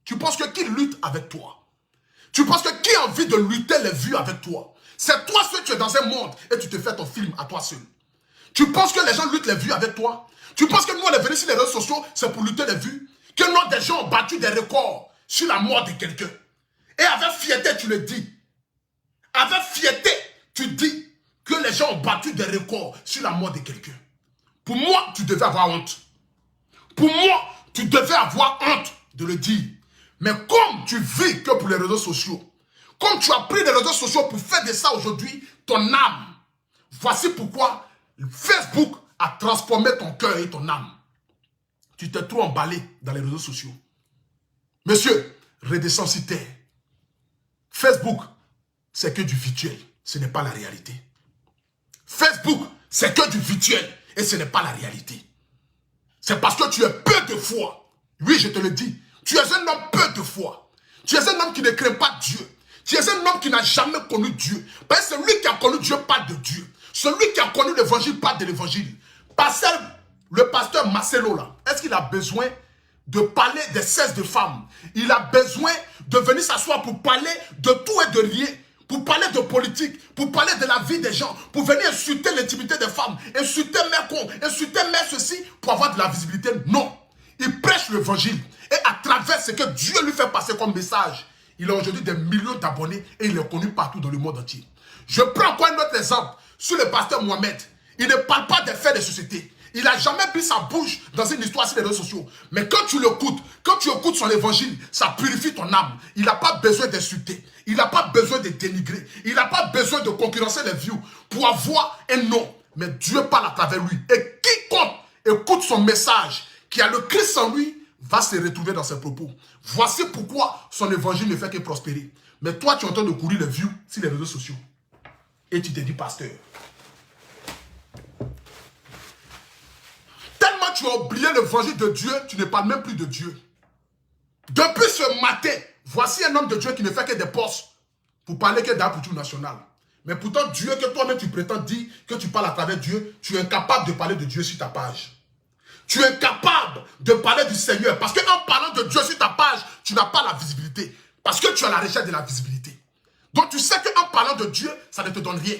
Tu penses que qui lutte avec toi? Tu penses que qui a envie de lutter les vues avec toi? C'est toi seul, tu es dans un monde et tu te fais ton film à toi seul. Tu penses que les gens luttent les vues avec toi? Tu penses que nous on est venus sur les réseaux sociaux, c'est pour lutter les vues? Que nous des gens ont battu des records sur la mort de quelqu'un. Et avec fierté, tu le dis. Avec fierté, tu dis que les gens ont battu des records sur la mort de quelqu'un. Pour moi, tu devais avoir honte. Pour moi, tu devais avoir honte de le dire. Mais comme tu vis que pour les réseaux sociaux, comme tu as pris les réseaux sociaux pour faire de ça aujourd'hui ton âme, voici pourquoi Facebook a transformé ton cœur et ton âme. Tu t'es trop emballé dans les réseaux sociaux. Monsieur, redescends sur terre. Facebook, c'est que du virtuel. Ce n'est pas la réalité. Facebook, c'est que du virtuel. Et ce n'est pas la réalité. C'est parce que tu es peu de foi. Oui, je te le dis. Tu es un homme peu de foi. Tu es un homme qui ne craint pas Dieu. Tu es un homme qui n'a jamais connu Dieu. Parce que celui qui a connu Dieu parle de Dieu. Celui qui a connu l'évangile parle de l'évangile. Le pasteur Marcelo, là, est-ce qu'il a besoin de parler des cesses de femmes? Il a besoin de venir s'asseoir pour parler de tout et de rien, pour parler de politique, pour parler de la vie des gens, pour venir insulter l'intimité des femmes, insulter mère con, insulter mère ceci, pour avoir de la visibilité? Non. Il prêche l'évangile. Et à travers ce que Dieu lui fait passer comme message, il a aujourd'hui des millions d'abonnés et il est connu partout dans le monde entier. Je prends encore un autre exemple sur le pasteur Mohamed. Il ne parle pas des faits de société. Il n'a jamais pris sa bouche dans une histoire sur les réseaux sociaux. Mais quand tu l'écoutes, quand tu écoutes son évangile, ça purifie ton âme. Il n'a pas besoin d'insulter. Il n'a pas besoin de dénigrer. Il n'a pas besoin de concurrencer les views pour avoir un nom. Mais Dieu parle à travers lui. Et quiconque écoute son message, qui a le Christ en lui, va se retrouver dans ses propos. Voici pourquoi son évangile ne fait que prospérer. Mais toi, tu es en train de courir les views sur les réseaux sociaux. Et tu te dis pasteur. Tellement tu as oublié l'évangile de Dieu, tu ne parles même plus de Dieu. Depuis ce matin, voici un homme de Dieu qui ne fait que des postes pour parler que d'Apoutou national. Mais pourtant, Dieu, que toi-même tu prétends dire que tu parles à travers Dieu, tu es incapable de parler de Dieu sur ta page. Tu es incapable de parler du Seigneur. Parce qu'en parlant de Dieu sur ta page, tu n'as pas la visibilité. Parce que tu as la recherche de la visibilité. Donc tu sais qu'en parlant de Dieu, ça ne te donne rien.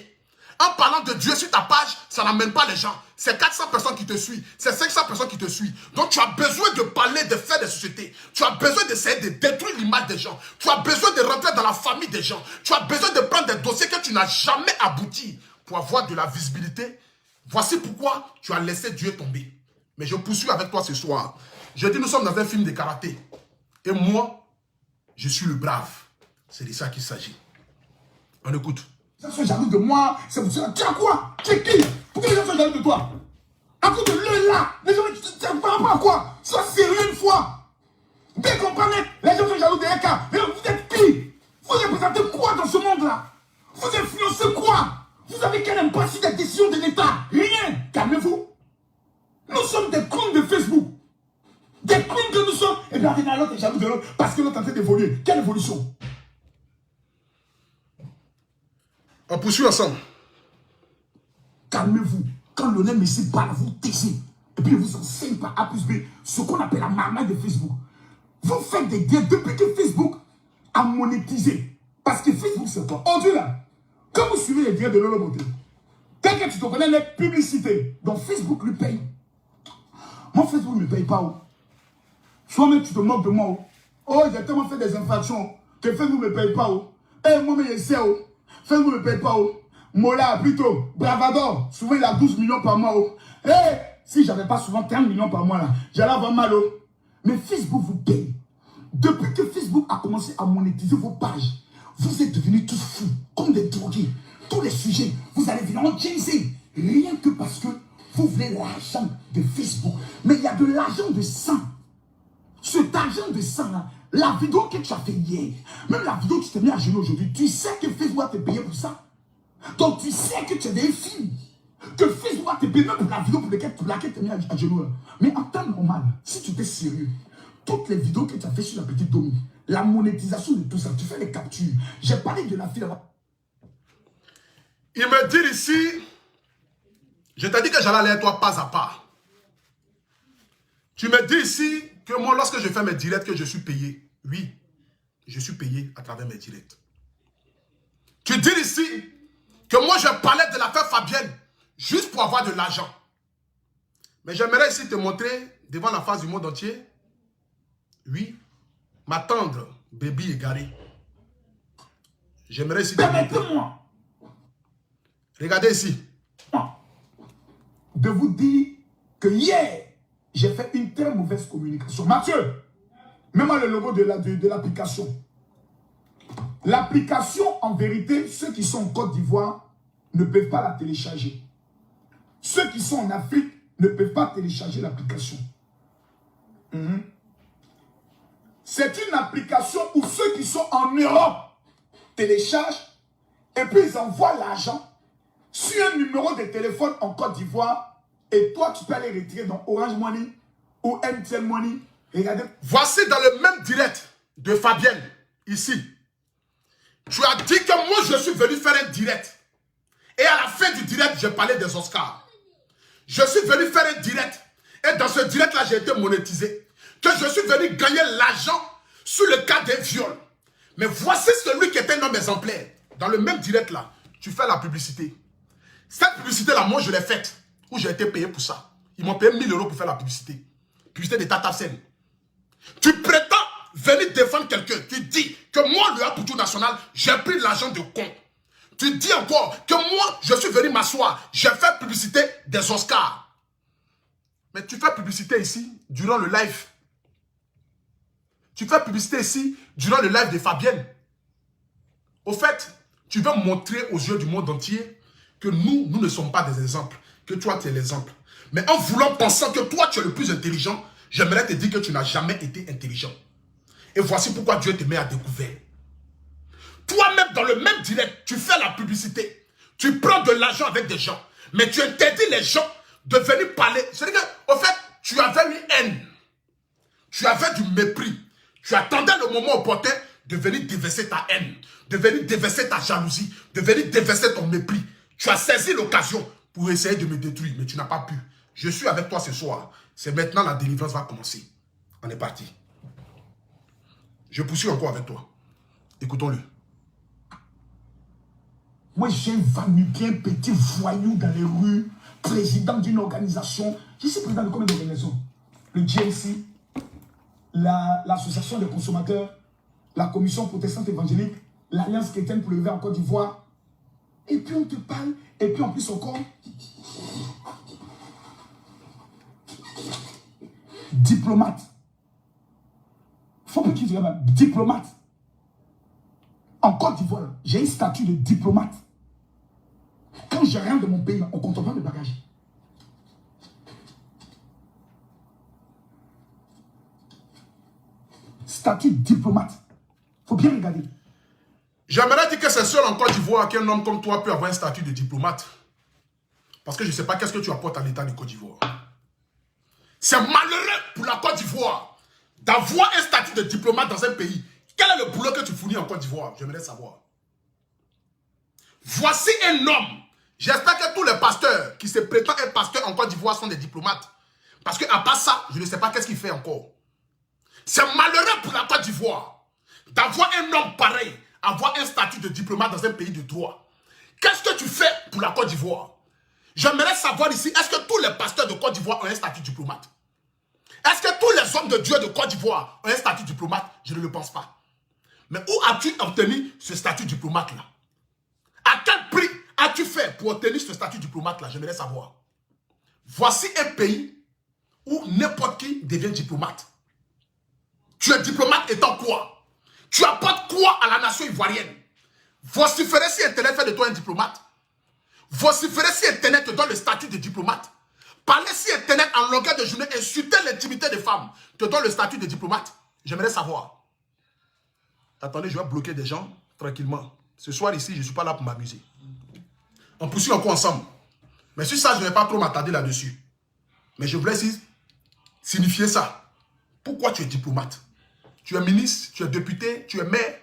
En parlant de Dieu sur ta page, ça n'amène pas les gens. C'est 400 personnes qui te suivent. C'est 500 personnes qui te suivent. Donc tu as besoin de parler des faits des sociétés. Tu as besoin d'essayer de détruire l'image des gens. Tu as besoin de rentrer dans la famille des gens. Tu as besoin de prendre des dossiers que tu n'as jamais abouti pour avoir de la visibilité. Voici pourquoi tu as laissé Dieu tomber. Mais je poursuis avec toi ce soir. Je dis, nous sommes dans un film de karaté. Et moi, je suis le brave. C'est de ça qu'il s'agit. On écoute. Les gens sont jaloux de moi. C'est pour cela. Tu as quoi? Tu es qui? Pourquoi les gens sont jaloux de toi? À cause de l'œil là. Les gens, par rapport à quoi? Sois sérieux une fois. Dès qu'on parle, les gens sont jaloux de Eka. Mais vous êtes qui? Vous représentez quoi dans ce monde-là? Vous influencez quoi? Vous avez quelle impact sur des décisions de l'État? Rien. Calmez-vous. Nous sommes des clowns de Facebook. Des clowns que nous sommes. Et bien, l'autre est jaloux de l'autre parce que l'autre est en train d'évoluer. Quelle évolution? On poursuit ensemble. Calmez-vous. Quand Lionel Messi parle, vous taisez. Et puis, il vous enseigne par A plus B ce qu'on appelle la marmaille de Facebook. Vous faites des gains depuis que Facebook a monétisé. Parce que Facebook, c'est quoi? Aujourd'hui, là, quand vous suivez les gains de Lolo Beauté, dès que tu te connais les publicités, donc Facebook lui paye. Moi, Facebook ne me paye pas. Toi-même, tu te moques de moi. Oh, j'ai tellement fait des infractions que Facebook ne me paye pas. Eh, moi, mais je sais. Facebook ne me paye pas. Mola, plutôt, Bravador, souvent il a 12 millions par mois. Eh, si j'avais pas souvent 15 millions par mois, là, j'allais avoir mal. Mais Facebook vous paye. Depuis que Facebook a commencé à monétiser vos pages, vous êtes devenus tous fous, comme des drogués. Tous les sujets, vous allez venir en changer. Rien que parce que vous voulez l'argent de Facebook. Mais il y a de l'argent de sang. Cet argent de sang, là, la vidéo que tu as fait hier, même la vidéo que tu t'es mis à genoux aujourd'hui, tu sais que Facebook va te payer pour ça. Donc tu sais que tu es des films. Que Facebook va te payer même pour la vidéo pour laquelle tu t'es mis à genoux. Là. Mais en temps normal, si tu étais sérieux, toutes les vidéos que tu as fait sur la petite Domi, la monétisation de tout ça, tu fais les captures. J'ai parlé de la fille là-bas. Il me dit ici, je t'ai dit que j'allais aller à toi pas à pas. Tu me dis ici que moi, lorsque je fais mes directs, que je suis payé. Oui, je suis payé à travers mes directs. Tu dis ici que moi, je parlais de l'affaire Fabienne juste pour avoir de l'argent. Mais j'aimerais ici te montrer devant la face du monde entier. Oui, ma tendre baby égarée. J'aimerais ici te montrer. Regardez ici. De vous dire que hier, j'ai fait une très mauvaise communication. Mathieu, mets-moi le logo de l'application. L'application, en vérité, ceux qui sont en Côte d'Ivoire ne peuvent pas la télécharger. Ceux qui sont en Afrique ne peuvent pas télécharger l'application. C'est une application où ceux qui sont en Europe téléchargent et puis ils envoient l'argent sur un numéro de téléphone en Côte d'Ivoire et toi, tu peux aller retirer dans Orange Money ou MTN Money. Regardez. Voici dans le même direct de Fabienne, ici. Tu as dit que moi, je suis venu faire un direct. Et à la fin du direct, j'ai parlé des Oscars. Je suis venu faire un direct. Et dans ce direct-là, j'ai été monétisé. Que je suis venu gagner l'argent sur le cas des viols. Mais voici celui qui est un homme exemplaire. Dans le même direct-là, tu fais la publicité. Cette publicité-là, moi, je l'ai faite. Où j'ai été payé pour ça. Ils m'ont payé 1000 € pour faire la publicité. Publicité de Tata Sen. Tu prétends venir défendre quelqu'un. Tu dis que moi, le Apoutou National, j'ai pris l'argent de con. Tu dis encore que moi, je suis venu m'asseoir. J'ai fait publicité des Oscars. Mais tu fais publicité ici, durant le live. Tu fais publicité ici, durant le live de Fabienne. Au fait, tu veux montrer aux yeux du monde entier que nous ne sommes pas des exemples. Que toi, tu es l'exemple. Mais en voulant penser que toi, tu es le plus intelligent, j'aimerais te dire que tu n'as jamais été intelligent. Et voici pourquoi Dieu te met à découvert. Toi-même, dans le même direct, tu fais la publicité. Tu prends de l'argent avec des gens. Mais tu interdis les gens de venir parler. C'est-à-dire qu'au fait, tu avais une haine. Tu avais du mépris. Tu attendais le moment opportun de venir déverser ta haine. De venir déverser ta jalousie. De venir déverser ton mépris. Tu as saisi l'occasion pour essayer de me détruire. Mais tu n'as pas pu. Je suis avec toi ce soir. C'est maintenant la délivrance va commencer. On est parti. Je poursuis encore avec toi. Écoutons-le. Moi, j'ai un va-nu-bien petit voyou dans les rues, président d'une organisation. Je suis président de combien d'organisations? Le GMC, l'Association des consommateurs, la Commission protestante évangélique, l'Alliance chrétienne pour le verre en Côte d'Ivoire. Et puis on te parle, et puis en plus encore, diplomate. Faut pas qu'il dise diplomate. En Côte d'Ivoire, j'ai un statut de diplomate. Quand je rentre de mon pays, on contrôle le bagage. Statut diplomate. Faut bien regarder. J'aimerais dire que c'est seul en Côte d'Ivoire qu'un homme comme toi peut avoir un statut de diplomate. Parce que je ne sais pas qu'est-ce que tu apportes à l'État de Côte d'Ivoire. C'est malheureux pour la Côte d'Ivoire d'avoir un statut de diplomate dans un pays. Quel est le boulot que tu fournis en Côte d'Ivoire? J'aimerais savoir. Voici un homme. J'espère que tous les pasteurs qui se prétendent être pasteurs en Côte d'Ivoire sont des diplomates. Parce qu'à part ça, je ne sais pas qu'est-ce qu'il fait encore. C'est malheureux pour la Côte d'Ivoire d'avoir un homme pareil, avoir un statut de diplomate dans un pays de droit. Qu'est-ce que tu fais pour la Côte d'Ivoire? J'aimerais savoir ici, est-ce que tous les pasteurs de Côte d'Ivoire ont un statut diplomate? Est-ce que tous les hommes de Dieu de Côte d'Ivoire ont un statut diplomate? Je ne le pense pas. Mais où as-tu obtenu ce statut diplomate-là? À quel prix as-tu fait pour obtenir ce statut diplomate-là? J'aimerais savoir. Voici un pays où n'importe qui devient diplomate. Tu es diplomate étant quoi? Tu apportes quoi à la nation ivoirienne? Vociférer si Internet fait de toi un diplomate? Vociférer si Internet te donne le statut de diplomate? Parler si Internet en longueur de journée, insulter l'intimité des femmes, te donne le statut de diplomate? J'aimerais savoir. Attendez, je vais bloquer des gens tranquillement. Ce soir ici, je ne suis pas là pour m'amuser. On poursuit encore ensemble. Mais sur ça, je ne vais pas trop m'attarder là-dessus. Mais je voulais signifier ça. Pourquoi tu es diplomate? Tu es ministre, tu es député, tu es maire,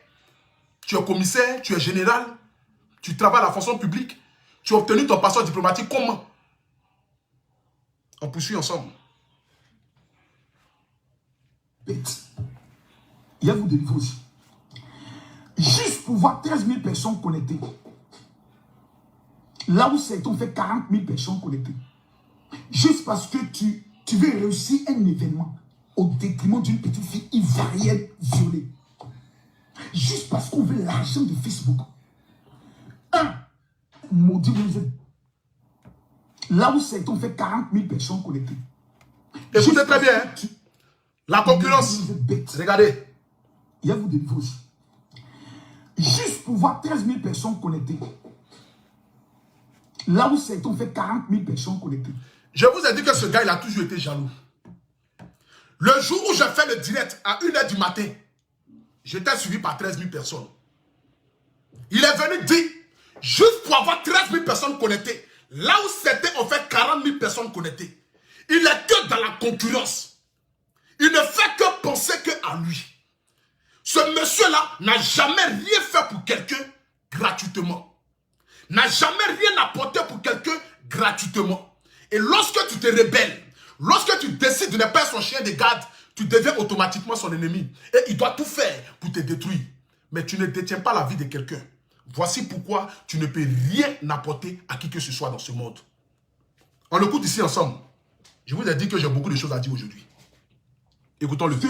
tu es commissaire, tu es général, tu travailles à la fonction publique, tu as obtenu ton passeport diplomatique. Comment? On poursuit ensemble. Il y a vous de niveau aussi. Juste pour voir 13 000 personnes connectées. Là où c'est, on fait 40 000 personnes connectées. Juste parce que tu veux réussir un événement au détriment d'une petite fille ivoirienne violée. Juste parce qu'on veut l'argent de Facebook. Maudit vous êtes. Là où c'est, on fait 40 000 personnes connectées. Écoutez très bien. La concurrence. Regardez. Il y a vous de niveau aussi. Juste pour voir 13 000 personnes connectées. Là où c'est, on fait 40 000 personnes connectées. Je vous ai dit que ce gars, il a toujours été jaloux. Le jour où j'ai fait le direct à 1 h du matin, j'étais suivi par 13 000 personnes. Il est venu dire, juste pour avoir 13 000 personnes connectées, là où c'était, on fait 40 000 personnes connectées. Il est que dans la concurrence. Il ne fait que penser qu'à lui. Ce monsieur-là n'a jamais rien fait pour quelqu'un gratuitement. n'a jamais rien apporté pour quelqu'un gratuitement. Et lorsque tu te rebelles, lorsque tu décides de ne pas être son chien de garde, tu deviens automatiquement son ennemi. Et il doit tout faire pour te détruire. Mais tu ne détiens pas la vie de quelqu'un. Voici pourquoi tu ne peux rien apporter à qui que ce soit dans ce monde. On l'écoute ici ensemble. Je vous ai dit que j'ai beaucoup de choses à dire aujourd'hui. Écoutons-le. Que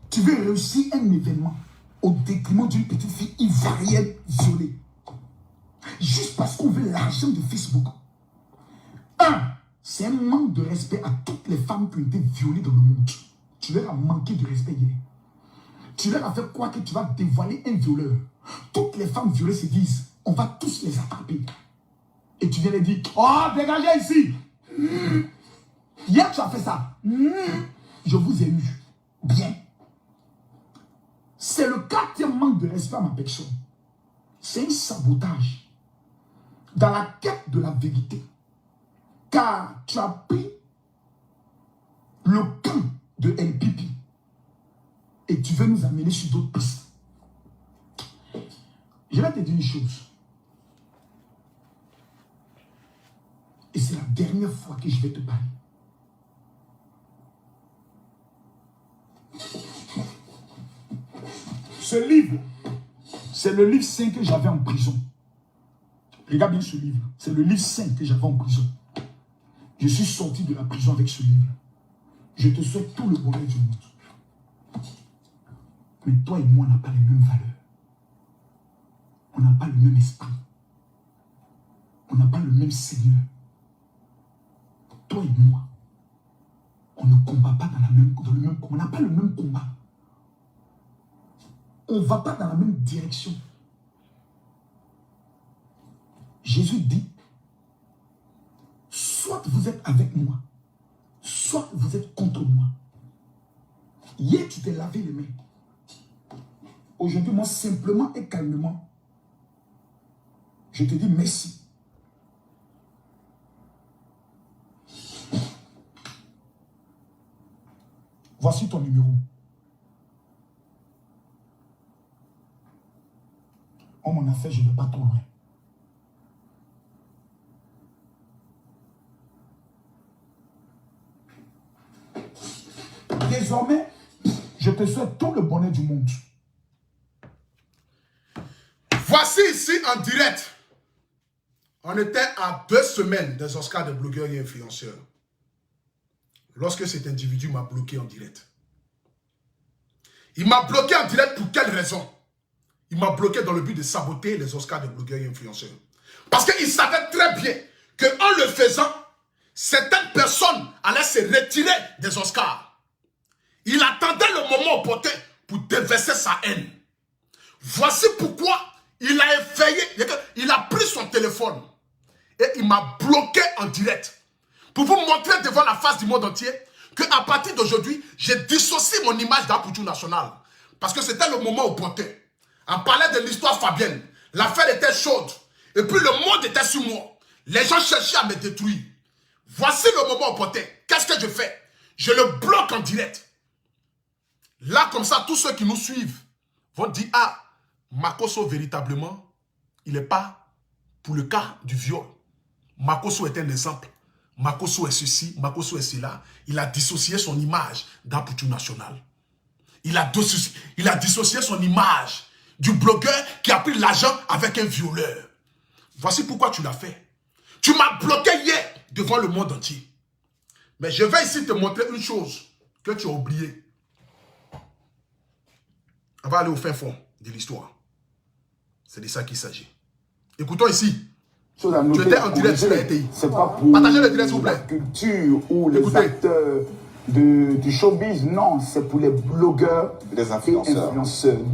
tu veux réussir un événement au détriment d'une petite fille ivoirienne violée. Juste parce qu'on veut l'argent de Facebook. C'est un manque de respect à toutes les femmes qui ont été violées dans le monde. Tu leur as manqué de respect hier. Tu leur as fait croire que tu vas dévoiler un violeur. Toutes les femmes violées se disent, on va tous les attraper. Et tu viens leur dire, oh, dégagez ici. Hier, tu as fait ça. Je vous ai eu. Bien. C'est le quatrième manque de respect à ma personne. C'est un sabotage dans la quête de la vérité. Car tu as pris le camp de LPP et tu veux nous amener sur d'autres pistes. Je vais te dire une chose. Et c'est la dernière fois que je vais te parler. Ce livre, c'est le livre 5 que j'avais en prison. Regarde bien ce livre. C'est le livre 5 que j'avais en prison. Je suis sorti de la prison avec ce livre. Je te souhaite tout le bonheur du monde. Mais toi et moi, on n'a pas les mêmes valeurs. On n'a pas le même esprit. On n'a pas le même Seigneur. Toi et moi, on ne combat pas dans le même combat. On n'a pas le même combat. On ne va pas dans la même direction. Jésus dit, soit vous êtes avec moi, soit vous êtes contre moi. Hier, tu t'es lavé les mains. Aujourd'hui, moi, simplement et calmement, je te dis merci. Voici ton numéro. On m'en a fait, je ne vais pas trop loin. Désormais, je te souhaite tout le bonheur du monde. Voici ici en direct. On était à 2 semaines des Oscars de blogueurs et influenceurs. Lorsque cet individu m'a bloqué en direct. Il m'a bloqué en direct pour quelle raison? Il m'a bloqué dans le but de saboter les Oscars de blogueurs et influenceurs. Parce qu'il savait très bien qu'en le faisant, certaines personnes allaient se retirer des Oscars. Il attendait le moment opportun pour déverser sa haine. Voici pourquoi il a effrayé, il a pris son téléphone et il m'a bloqué en direct. Pour vous montrer devant la face du monde entier qu'à partir d'aujourd'hui, j'ai dissocié mon image d'Apoutou National. Parce que c'était le moment opportun. On parlait de l'histoire fabienne. L'affaire était chaude. Et puis le monde était sur moi. Les gens cherchaient à me détruire. Voici le moment opportun. Qu'est-ce que je fais? Je le bloque en direct. Là, comme ça, tous ceux qui nous suivent vont dire, ah, Makosso, véritablement, il n'est pas pour le cas du viol. Makosso est un exemple. Makosso est ceci, Makosso est cela. Il a dissocié son image d'Apoutou National. Il a dissocié son image du blogueur qui a pris l'argent avec un violeur. Voici pourquoi tu l'as fait. Tu m'as bloqué hier devant le monde entier. Mais je vais ici te montrer une chose que tu as oubliée. On va aller au fin fond de l'histoire. C'est de ça qu'il s'agit. Écoutons ici. Tu étais en direct sur la RTI. C'est pas pour partagez le direct, s'il vous plaît. La culture ou les acteurs du showbiz, non, c'est pour les blogueurs, les influenceurs.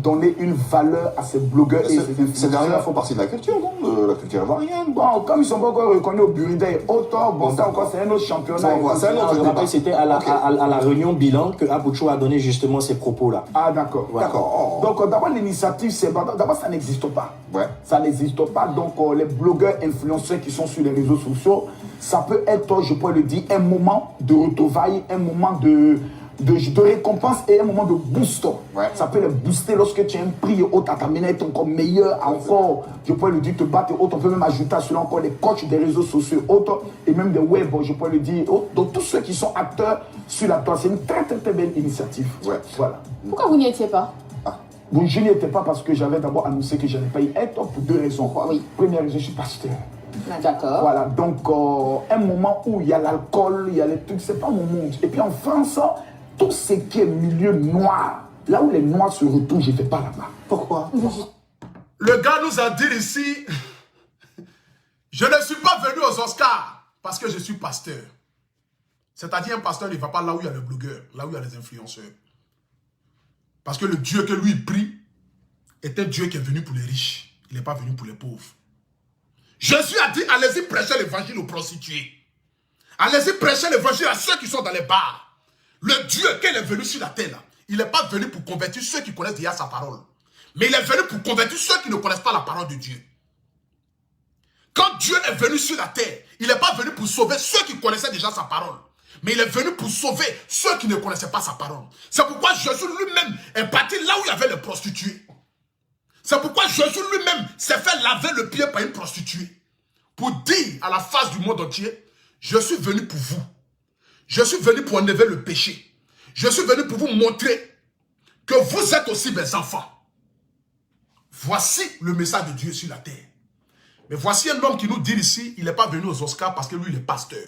Donner une valeur à ces blogueurs et ces influenceurs. Ces derniers font partie de la culture, non? La culture ivoirienne. Bon, comme ils ne sont pas encore reconnus au Burundais, autant, bon, ça encore, c'est un autre championnat. C'est un autre débat. C'était à la réunion bilan que Apoutou a donné justement ces propos-là. Ah, d'accord. Ouais. D'accord. Donc, d'abord, l'initiative, c'est... D'abord, ça n'existe pas. Ouais. Ça n'existe pas. Donc, les blogueurs influenceurs qui sont sur les réseaux sociaux, ça peut être, je pourrais le dire, un moment de retrouvailles, un moment de récompense et un moment de boost. Ouais. Ça peut le booster lorsque tu as un prix autre à t'amener à être encore meilleur, encore, je pourrais le dire, te battre et autres. On peut même ajouter à cela encore les coachs des réseaux sociaux autres et même des web, je pourrais le dire. Donc tous ceux qui sont acteurs sur la toile, c'est une très belle initiative. Ouais. Voilà. Pourquoi vous n'y étiez pas? Bon, je n'y étais pas parce que j'avais d'abord annoncé que je n'allais pas y être pour deux raisons. Oui. Première raison, je suis pasteur. D'accord. Voilà, donc un moment où il y a l'alcool, il y a les trucs, c'est pas mon monde. Et puis en France, tout ce qui est milieu noir, là où les noirs se retrouvent, je ne fais pas là-bas. Pourquoi? Le gars nous a dit ici, je ne suis pas venu aux Oscars parce que je suis pasteur. C'est-à-dire un pasteur ne va pas là où il y a les blogueurs, là où il y a les influenceurs. Parce que le Dieu que lui prie est un Dieu qui est venu pour les riches. Il n'est pas venu pour les pauvres. Jésus a dit, allez-y prêcher l'évangile aux prostituées. Allez-y prêcher l'évangile à ceux qui sont dans les bars. Le Dieu qu'il est venu sur la terre, là, il n'est pas venu pour convertir ceux qui connaissent déjà sa parole. Mais il est venu pour convertir ceux qui ne connaissent pas la parole de Dieu. Quand Dieu est venu sur la terre, il n'est pas venu pour sauver ceux qui connaissaient déjà sa parole. Mais il est venu pour sauver ceux qui ne connaissaient pas sa parole. C'est pourquoi Jésus lui-même est parti là où il y avait les prostituées. C'est pourquoi Jésus lui-même s'est fait laver le pied par une prostituée. Pour dire à la face du monde entier, je suis venu pour vous. Je suis venu pour enlever le péché. Je suis venu pour vous montrer que vous êtes aussi mes enfants. Voici le message de Dieu sur la terre. Mais voici un homme qui nous dit ici, il n'est pas venu aux Oscars parce que lui, il est pasteur.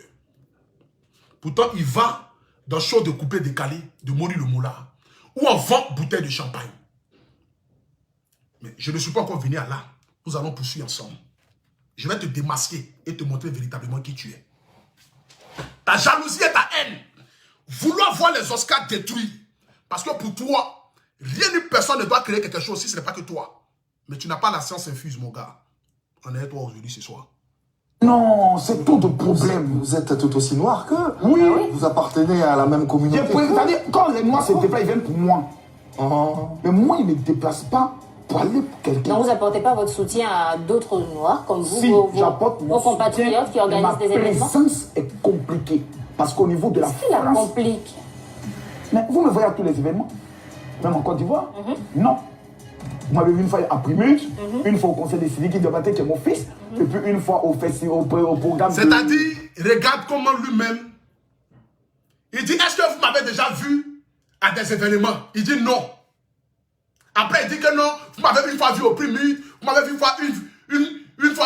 Pourtant, il va dans show de coupé décalé de Maurice le Moulard, où on vend bouteille de champagne. Mais je ne suis pas encore venu à là. Nous allons poursuivre ensemble. Je vais te démasquer et te montrer véritablement qui tu es. Ta jalousie et ta haine. Vouloir voir les Oscars détruits. Parce que pour toi, rien ni personne ne doit créer quelque chose si ce n'est pas que toi. Mais tu n'as pas la science infuse, mon gars. On est toi aujourd'hui ce soir. Non, c'est tout de problème. Vous êtes tout aussi noir que... Oui. Vous appartenez à la même communauté. C'est-à-dire, quand les noirs se déplacent, ils viennent pour moi. Mais moi, ils ne me déplacent pas pour aller pour quelqu'un. Donc vous n'apportez pas votre soutien à d'autres noirs comme vous, Si, j'apporte vos compatriotes qui organisent des événements? Ma présence est compliquée. Parce qu'au niveau de la Qu'est-ce qui la France... complique? Mais vous me voyez à tous les événements. Même en Côte d'Ivoire. Non. Vous m'avez vu une fois à Primut, une fois au conseil des civiques de Baté, qui est mon fils, et puis une fois au festival, au programme. C'est-à-dire, regarde comment lui-même, il dit, est-ce que vous m'avez déjà vu à des événements? Il dit non. Après, il dit que non, vous m'avez une fois vu au Primut, vous m'avez une fois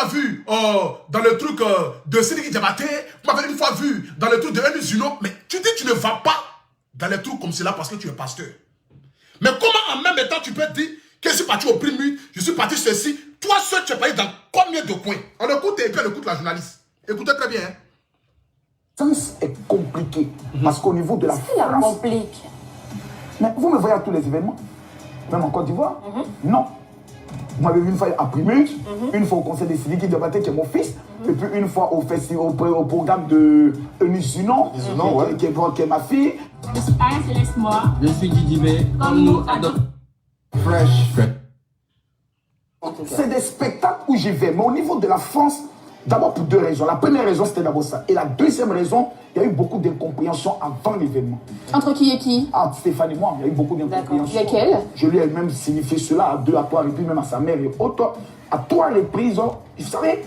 vu dans le truc de Sidiki Diabaté, vous m'avez une fois vu dans le truc de Enis Zuno, mais tu dis que tu ne vas pas dans les trucs comme cela parce que tu es pasteur. Mais comment en même temps tu peux dire que je suis parti au Primut, je suis parti ceci, toi seul tu es parti dans combien de coins? On écoute et puis on écoute la journaliste. Écoutez très bien. Hein? Le sens est compliqué parce qu'au niveau de la Qu'est-ce qui la France... complique? Mais vous me voyez à tous les événements, même en Côte d'Ivoire. Non. Vous m'avez vu une fois à Primut, une fois au conseil des civiques de Baté, qui est mon fils, et puis une fois au festival, au programme de Eunice Zunon, qui est ma fille. Aïe, laisse-moi. Je suis Didibé. Comme nous, adopte. Fresh. C'est des spectacles où j'y vais, mais au niveau de la France, d'abord pour deux raisons. La première raison, c'était d'abord ça. Et la deuxième raison, il y a eu beaucoup d'incompréhension avant l'événement. Entre qui et qui? Ah, Stéphane et moi, il y a eu beaucoup d'incompréhension. Lesquelles? Je lui ai même signifié cela à deux, à trois reprises, même à sa mère et autres. À trois reprises, vous savez,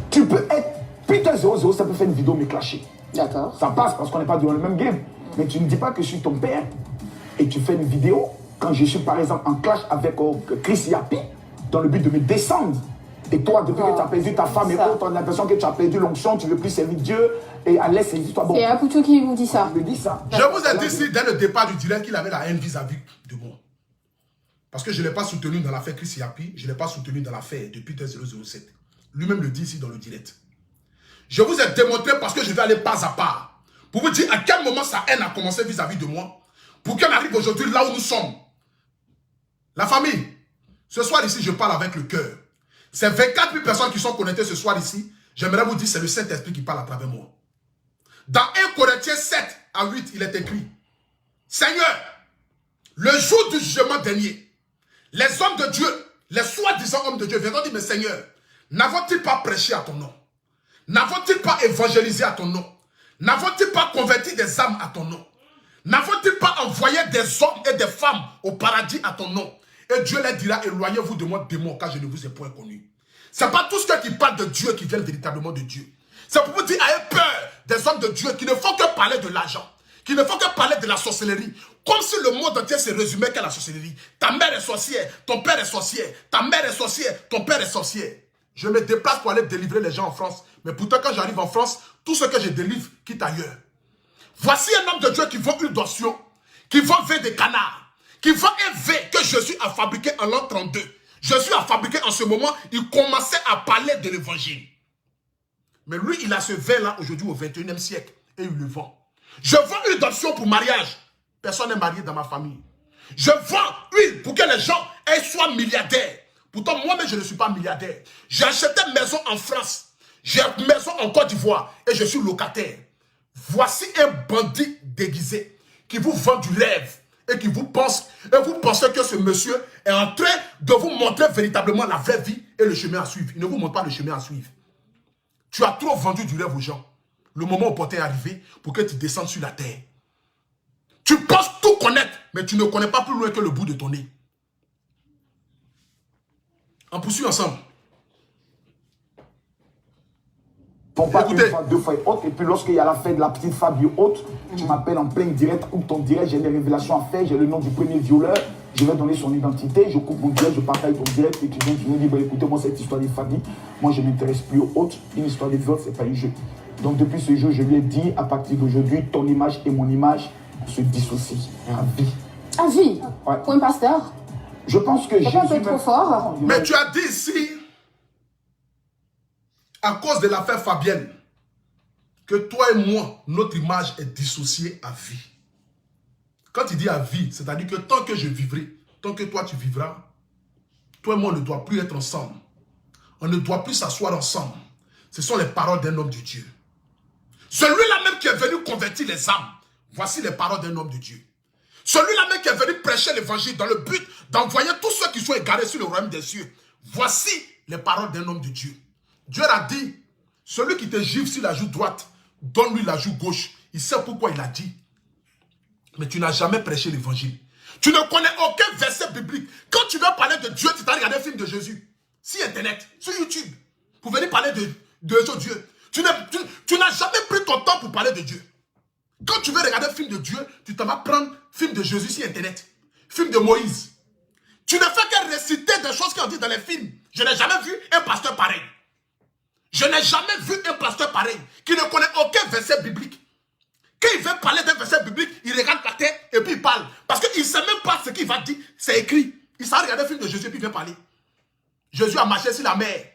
tu peux être Peter 00, ça peut faire une vidéo me clasher. D'accord. Ça passe parce qu'on n'est pas dans le même game. Mais tu ne dis pas que je suis ton père et tu fais une vidéo quand je suis par exemple en clash avec Chris Yapi dans le but de me descendre. Et toi, depuis que tu as perdu ta femme et autres, on a l'impression que tu as perdu l'onction, tu ne veux plus servir Dieu et à laisser l'histoire. Bon, C'est Apoucho qui vous dit ça. je me dis ça. Je vous ai dit ici, dès le départ du direct, qu'il avait la haine vis-à-vis de moi. Parce que je ne l'ai pas soutenu dans l'affaire Chris Yapi, je ne l'ai pas soutenu dans l'affaire de Peter 007. Lui-même le dit ici dans le direct. Je vous ai démontré parce que je vais aller pas à pas. Pour vous dire à quel moment sa haine a commencé vis-à-vis de moi. Pour qu'elle arrive aujourd'hui là où nous sommes. La famille, ce soir ici, je parle avec le cœur. Ces 24 000 personnes qui sont connectées ce soir ici, j'aimerais vous dire, c'est le Saint-Esprit qui parle à travers moi. Dans 1 Corinthiens 7 à 8, il est écrit, Seigneur, le jour du jugement dernier, les hommes de Dieu, les soi-disant hommes de Dieu, viendront dire, mais Seigneur, n'avons-ils pas prêché à ton nom? N'avons-ils pas évangélisé à ton nom? N'avons-ils pas converti des âmes à ton nom? N'avons-ils pas envoyé des hommes et des femmes au paradis à ton nom? Et Dieu leur dira, éloignez-vous de moi, démons, car je ne vous ai point connu. Ce n'est pas tous ceux qui parlent de Dieu qui viennent véritablement de Dieu. C'est pour vous dire, ayez peur des hommes de Dieu qui ne font que parler de l'argent, qui ne font que parler de la sorcellerie, comme si le monde entier se résumait qu'à la sorcellerie. Ta mère est sorcière, ton père est sorcière, ta mère est sorcière, ton père est sorcière. Je me déplace pour aller délivrer les gens en France, mais pourtant quand j'arrive en France, tout ce que je délivre quitte ailleurs. Voici un homme de Dieu qui vend une dotation, qui vend vin des canards, qui vend un vin que Jésus a fabriqué en l'an 32. Jésus a fabriqué en ce moment, il commençait à parler de l'évangile. Mais lui, il a ce vin-là aujourd'hui au 21e siècle et il le vend. Je vends une dotation pour mariage. Personne n'est marié dans ma famille. Je vends une pour que les gens soient milliardaires. Pourtant, moi-même, je ne suis pas milliardaire. J'ai acheté une maison en France. J'ai une maison en Côte d'Ivoire et je suis locataire. Voici un bandit déguisé qui vous vend du rêve et qui vous pense, et vous pensez que ce monsieur est en train de vous montrer véritablement la vraie vie et le chemin à suivre. Il ne vous montre pas le chemin à suivre. Tu as trop vendu du rêve aux gens. Le moment opportun est arrivé pour que tu descendes sur la terre. Tu penses tout connaître, mais tu ne connais pas plus loin que le bout de ton nez. On poursuit ensemble. Pas Écoutez. une fois, 2 fois et autre. Et puis lorsqu'il y a la fête de la petite Fabio haute, tu m'appelles en plein direct, coupe ton direct, j'ai des révélations à faire, j'ai le nom du premier violeur, je vais donner son identité, je coupe mon direct, je partage ton direct, et tu viens, tu me dis, bah, écoutez, moi cette histoire des familles, moi je ne m'intéresse plus aux autres, une histoire des viol, c'est pas un jeu. Donc depuis ce jour, je lui ai dit, à partir d'aujourd'hui, ton image et mon image se dissocient à vie. À vie? Ouais. Pour un pasteur? Je pense que C'est pas un peu trop fort? Mais tu as dit ici, à cause de l'affaire Fabienne, que toi et moi, notre image est dissociée à vie. Quand il dit à vie, c'est-à-dire que tant que je vivrai, tant que toi tu vivras, toi et moi on ne doit plus être ensemble. On ne doit plus s'asseoir ensemble. Ce sont les paroles d'un homme de Dieu. Celui-là même qui est venu convertir les âmes, voici les paroles d'un homme de Dieu. Celui-là même qui est venu prêcher l'évangile dans le but d'envoyer tous ceux qui sont égarés sur le royaume des cieux, voici les paroles d'un homme de Dieu. Dieu a dit, celui qui te gifle sur la joue droite, donne-lui la joue gauche. Il sait pourquoi il a dit. Mais tu n'as jamais prêché l'évangile. Tu ne connais aucun verset biblique. Quand tu veux parler de Dieu, tu t'as regardé un film de Jésus. Sur Internet, sur YouTube, pour venir parler de Dieu. Tu n'as jamais pris ton temps pour parler de Dieu. Quand tu veux regarder un film de Dieu, tu t'en vas prendre film de Jésus sur Internet. Film de Moïse. Tu ne fais que réciter des choses qu'on dit dans les films. Je n'ai jamais vu un pasteur pareil. Je n'ai jamais vu un pasteur pareil qui ne connaît aucun verset biblique. Quand il veut parler d'un verset biblique, il regarde la terre et puis il parle. Parce qu'il ne sait même pas ce qu'il va dire. C'est écrit. Il s'est regardé le film de Jésus et puis il vient parler. Jésus a marché sur la mer.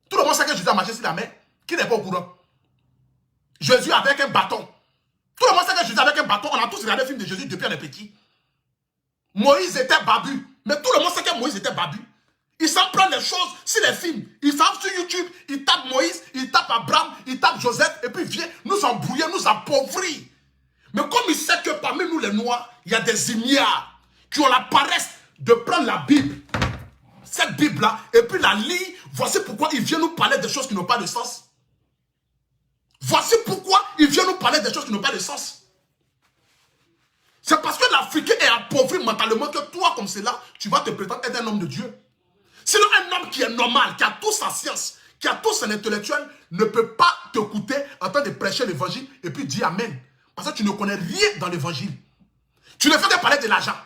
Tout le monde sait que Jésus a marché sur la mer. Qui n'est pas au courant? Jésus avec un bâton. Tout le monde sait que Jésus avec un bâton. On a tous regardé le film de Jésus depuis on est petit. Moïse était babu. Mais tout le monde sait que Moïse était babu. Ils s'en prennent les choses sur les films. Ils savent sur YouTube, ils tapent Moïse, ils tapent Abraham, ils tapent Joseph, et puis viennent nous embrouiller, nous appauvrir. Mais comme ils savent que parmi nous les Noirs, il y a des ignares qui ont la paresse de prendre la Bible, cette Bible-là, et puis la lire, voici pourquoi ils viennent nous parler des choses qui n'ont pas de sens. Voici pourquoi ils viennent nous parler des choses qui n'ont pas de sens. C'est parce que l'Africain est appauvri mentalement que toi, comme cela, tu vas te prétendre être un homme de Dieu. Sinon, un homme qui est normal, qui a toute sa science, qui a tout son intellectuel, ne peut pas t'écouter en train de prêcher l'évangile et puis dire Amen. Parce que tu ne connais rien dans l'évangile. Tu ne fais que parler de l'argent.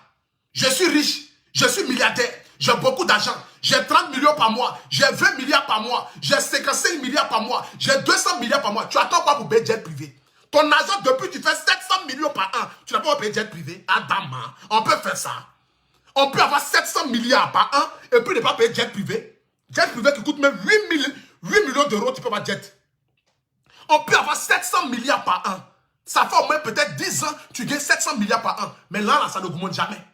Je suis riche, je suis milliardaire, j'ai beaucoup d'argent, j'ai 30 millions par mois, j'ai 20 milliards par mois, j'ai 55 milliards par mois, j'ai 200 milliards par mois. Tu attends quoi pour payer jet privé? Ton argent, depuis tu fais 700 millions par an, tu n'as pas payer jet privé? Adama, on peut faire ça. On peut avoir 700 milliards par an et puis ne pas payer jet privé. Jet privé qui coûte même 8 millions d'euros, tu peux pas jet. On peut avoir 700 milliards par an. Ça fait au moins peut-être 10 ans, tu gagnes 700 milliards par an. Mais là, ça n'augmente jamais.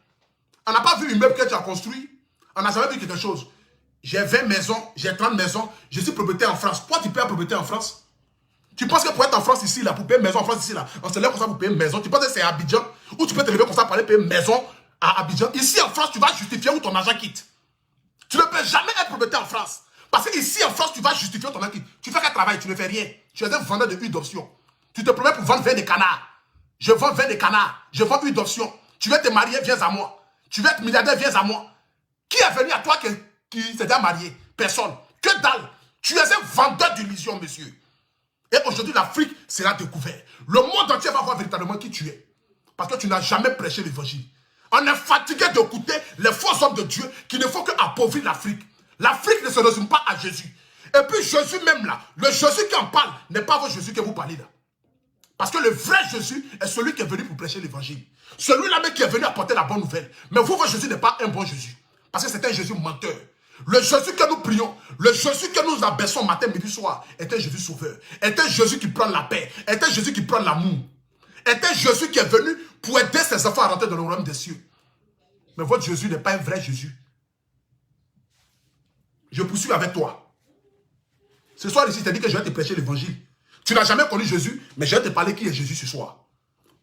On n'a pas vu une meuble que tu as construit. On n'a jamais vu quelque chose. J'ai 20 maisons, j'ai 30 maisons, je suis propriétaire en France. Pourquoi tu payes la propriété en France? Tu penses que pour être en France ici, là, pour payer une maison en France ici, là, on se lève comme ça pour payer une maison. Tu penses que c'est à Abidjan? Ou tu peux te lever comme ça pour aller payer une maison à Abidjan? Ici en France, tu vas justifier où ton argent quitte. Tu ne peux jamais être propriétaire en France. Parce que ici en France, tu vas justifier où ton argent quitte. Tu fais qu'un travail, tu ne fais rien. Tu es un vendeur de huile d'option. Tu te promets pour vendre vin des canards. Je vends vin de canard. Je vends huile d'option. Tu veux te marier, viens à moi. Tu veux être milliardaire, viens à moi. Qui est venu à toi qui s'est déjà marié? Personne. Que dalle. Tu es un vendeur d'illusions, monsieur. Et aujourd'hui, l'Afrique sera découverte. Le monde entier va voir véritablement qui tu es. Parce que tu n'as jamais prêché l'évangile. On est fatigué d'écouter les faux hommes de Dieu qui ne font qu'appauvrir l'Afrique. L'Afrique ne se résume pas à Jésus. Et puis Jésus même là, le Jésus qui en parle n'est pas votre Jésus que vous parlez là. Parce que le vrai Jésus est celui qui est venu pour prêcher l'évangile. Celui-là même qui est venu apporter la bonne nouvelle. Mais vous, votre Jésus n'est pas un bon Jésus. Parce que c'est un Jésus menteur. Le Jésus que nous prions, le Jésus que nous abaissons matin, midi, soir, est un Jésus sauveur. Est un Jésus qui prend la paix. Est un Jésus qui prend l'amour. Est un Jésus qui est venu pour aider ses enfants à rentrer dans le royaume des cieux. Mais votre Jésus n'est pas un vrai Jésus. Je poursuis avec toi. Ce soir ici, je t'ai dit que je vais te prêcher l'évangile. Tu n'as jamais connu Jésus, mais je vais te parler qui est Jésus ce soir.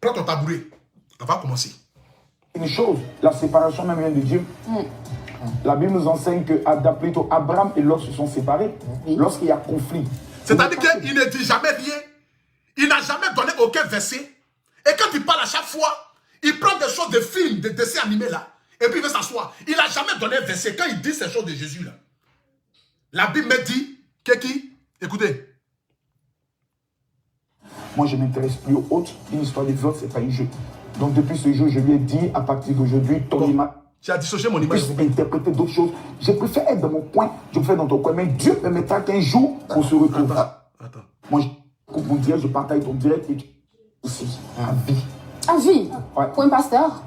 Prends ton tabouret. On va commencer. Une chose, la séparation même vient de Dieu. La Bible nous enseigne que Abraham et Lot se sont séparés lorsqu'il y a conflit. C'est-à-dire qu'il ne dit jamais rien. Il n'a jamais donné aucun verset. Et quand il parle à chaque fois, il prend des choses de films, de dessins animés là. Et puis il veut s'asseoir. Il n'a jamais donné un verset. Quand il dit ces choses de Jésus là, la Bible me dit que qui? Écoutez. Moi, je ne m'intéresse plus aux autres. Une histoire des autres, ce n'est pas un jeu. Donc, depuis ce jour, je lui ai dit, à partir d'aujourd'hui, ton image... Tu as dissocié mon image. Je peux interpréter d'autres choses. Je préfère être dans mon coin. Je préfère dans ton coin. Mais Dieu permettra qu'un jour, on se retrouve. Attends. Moi, je coupe mon direct, je partage ton direct et tu... Ici, à vie. À vie. Ouais. Pour un pasteur.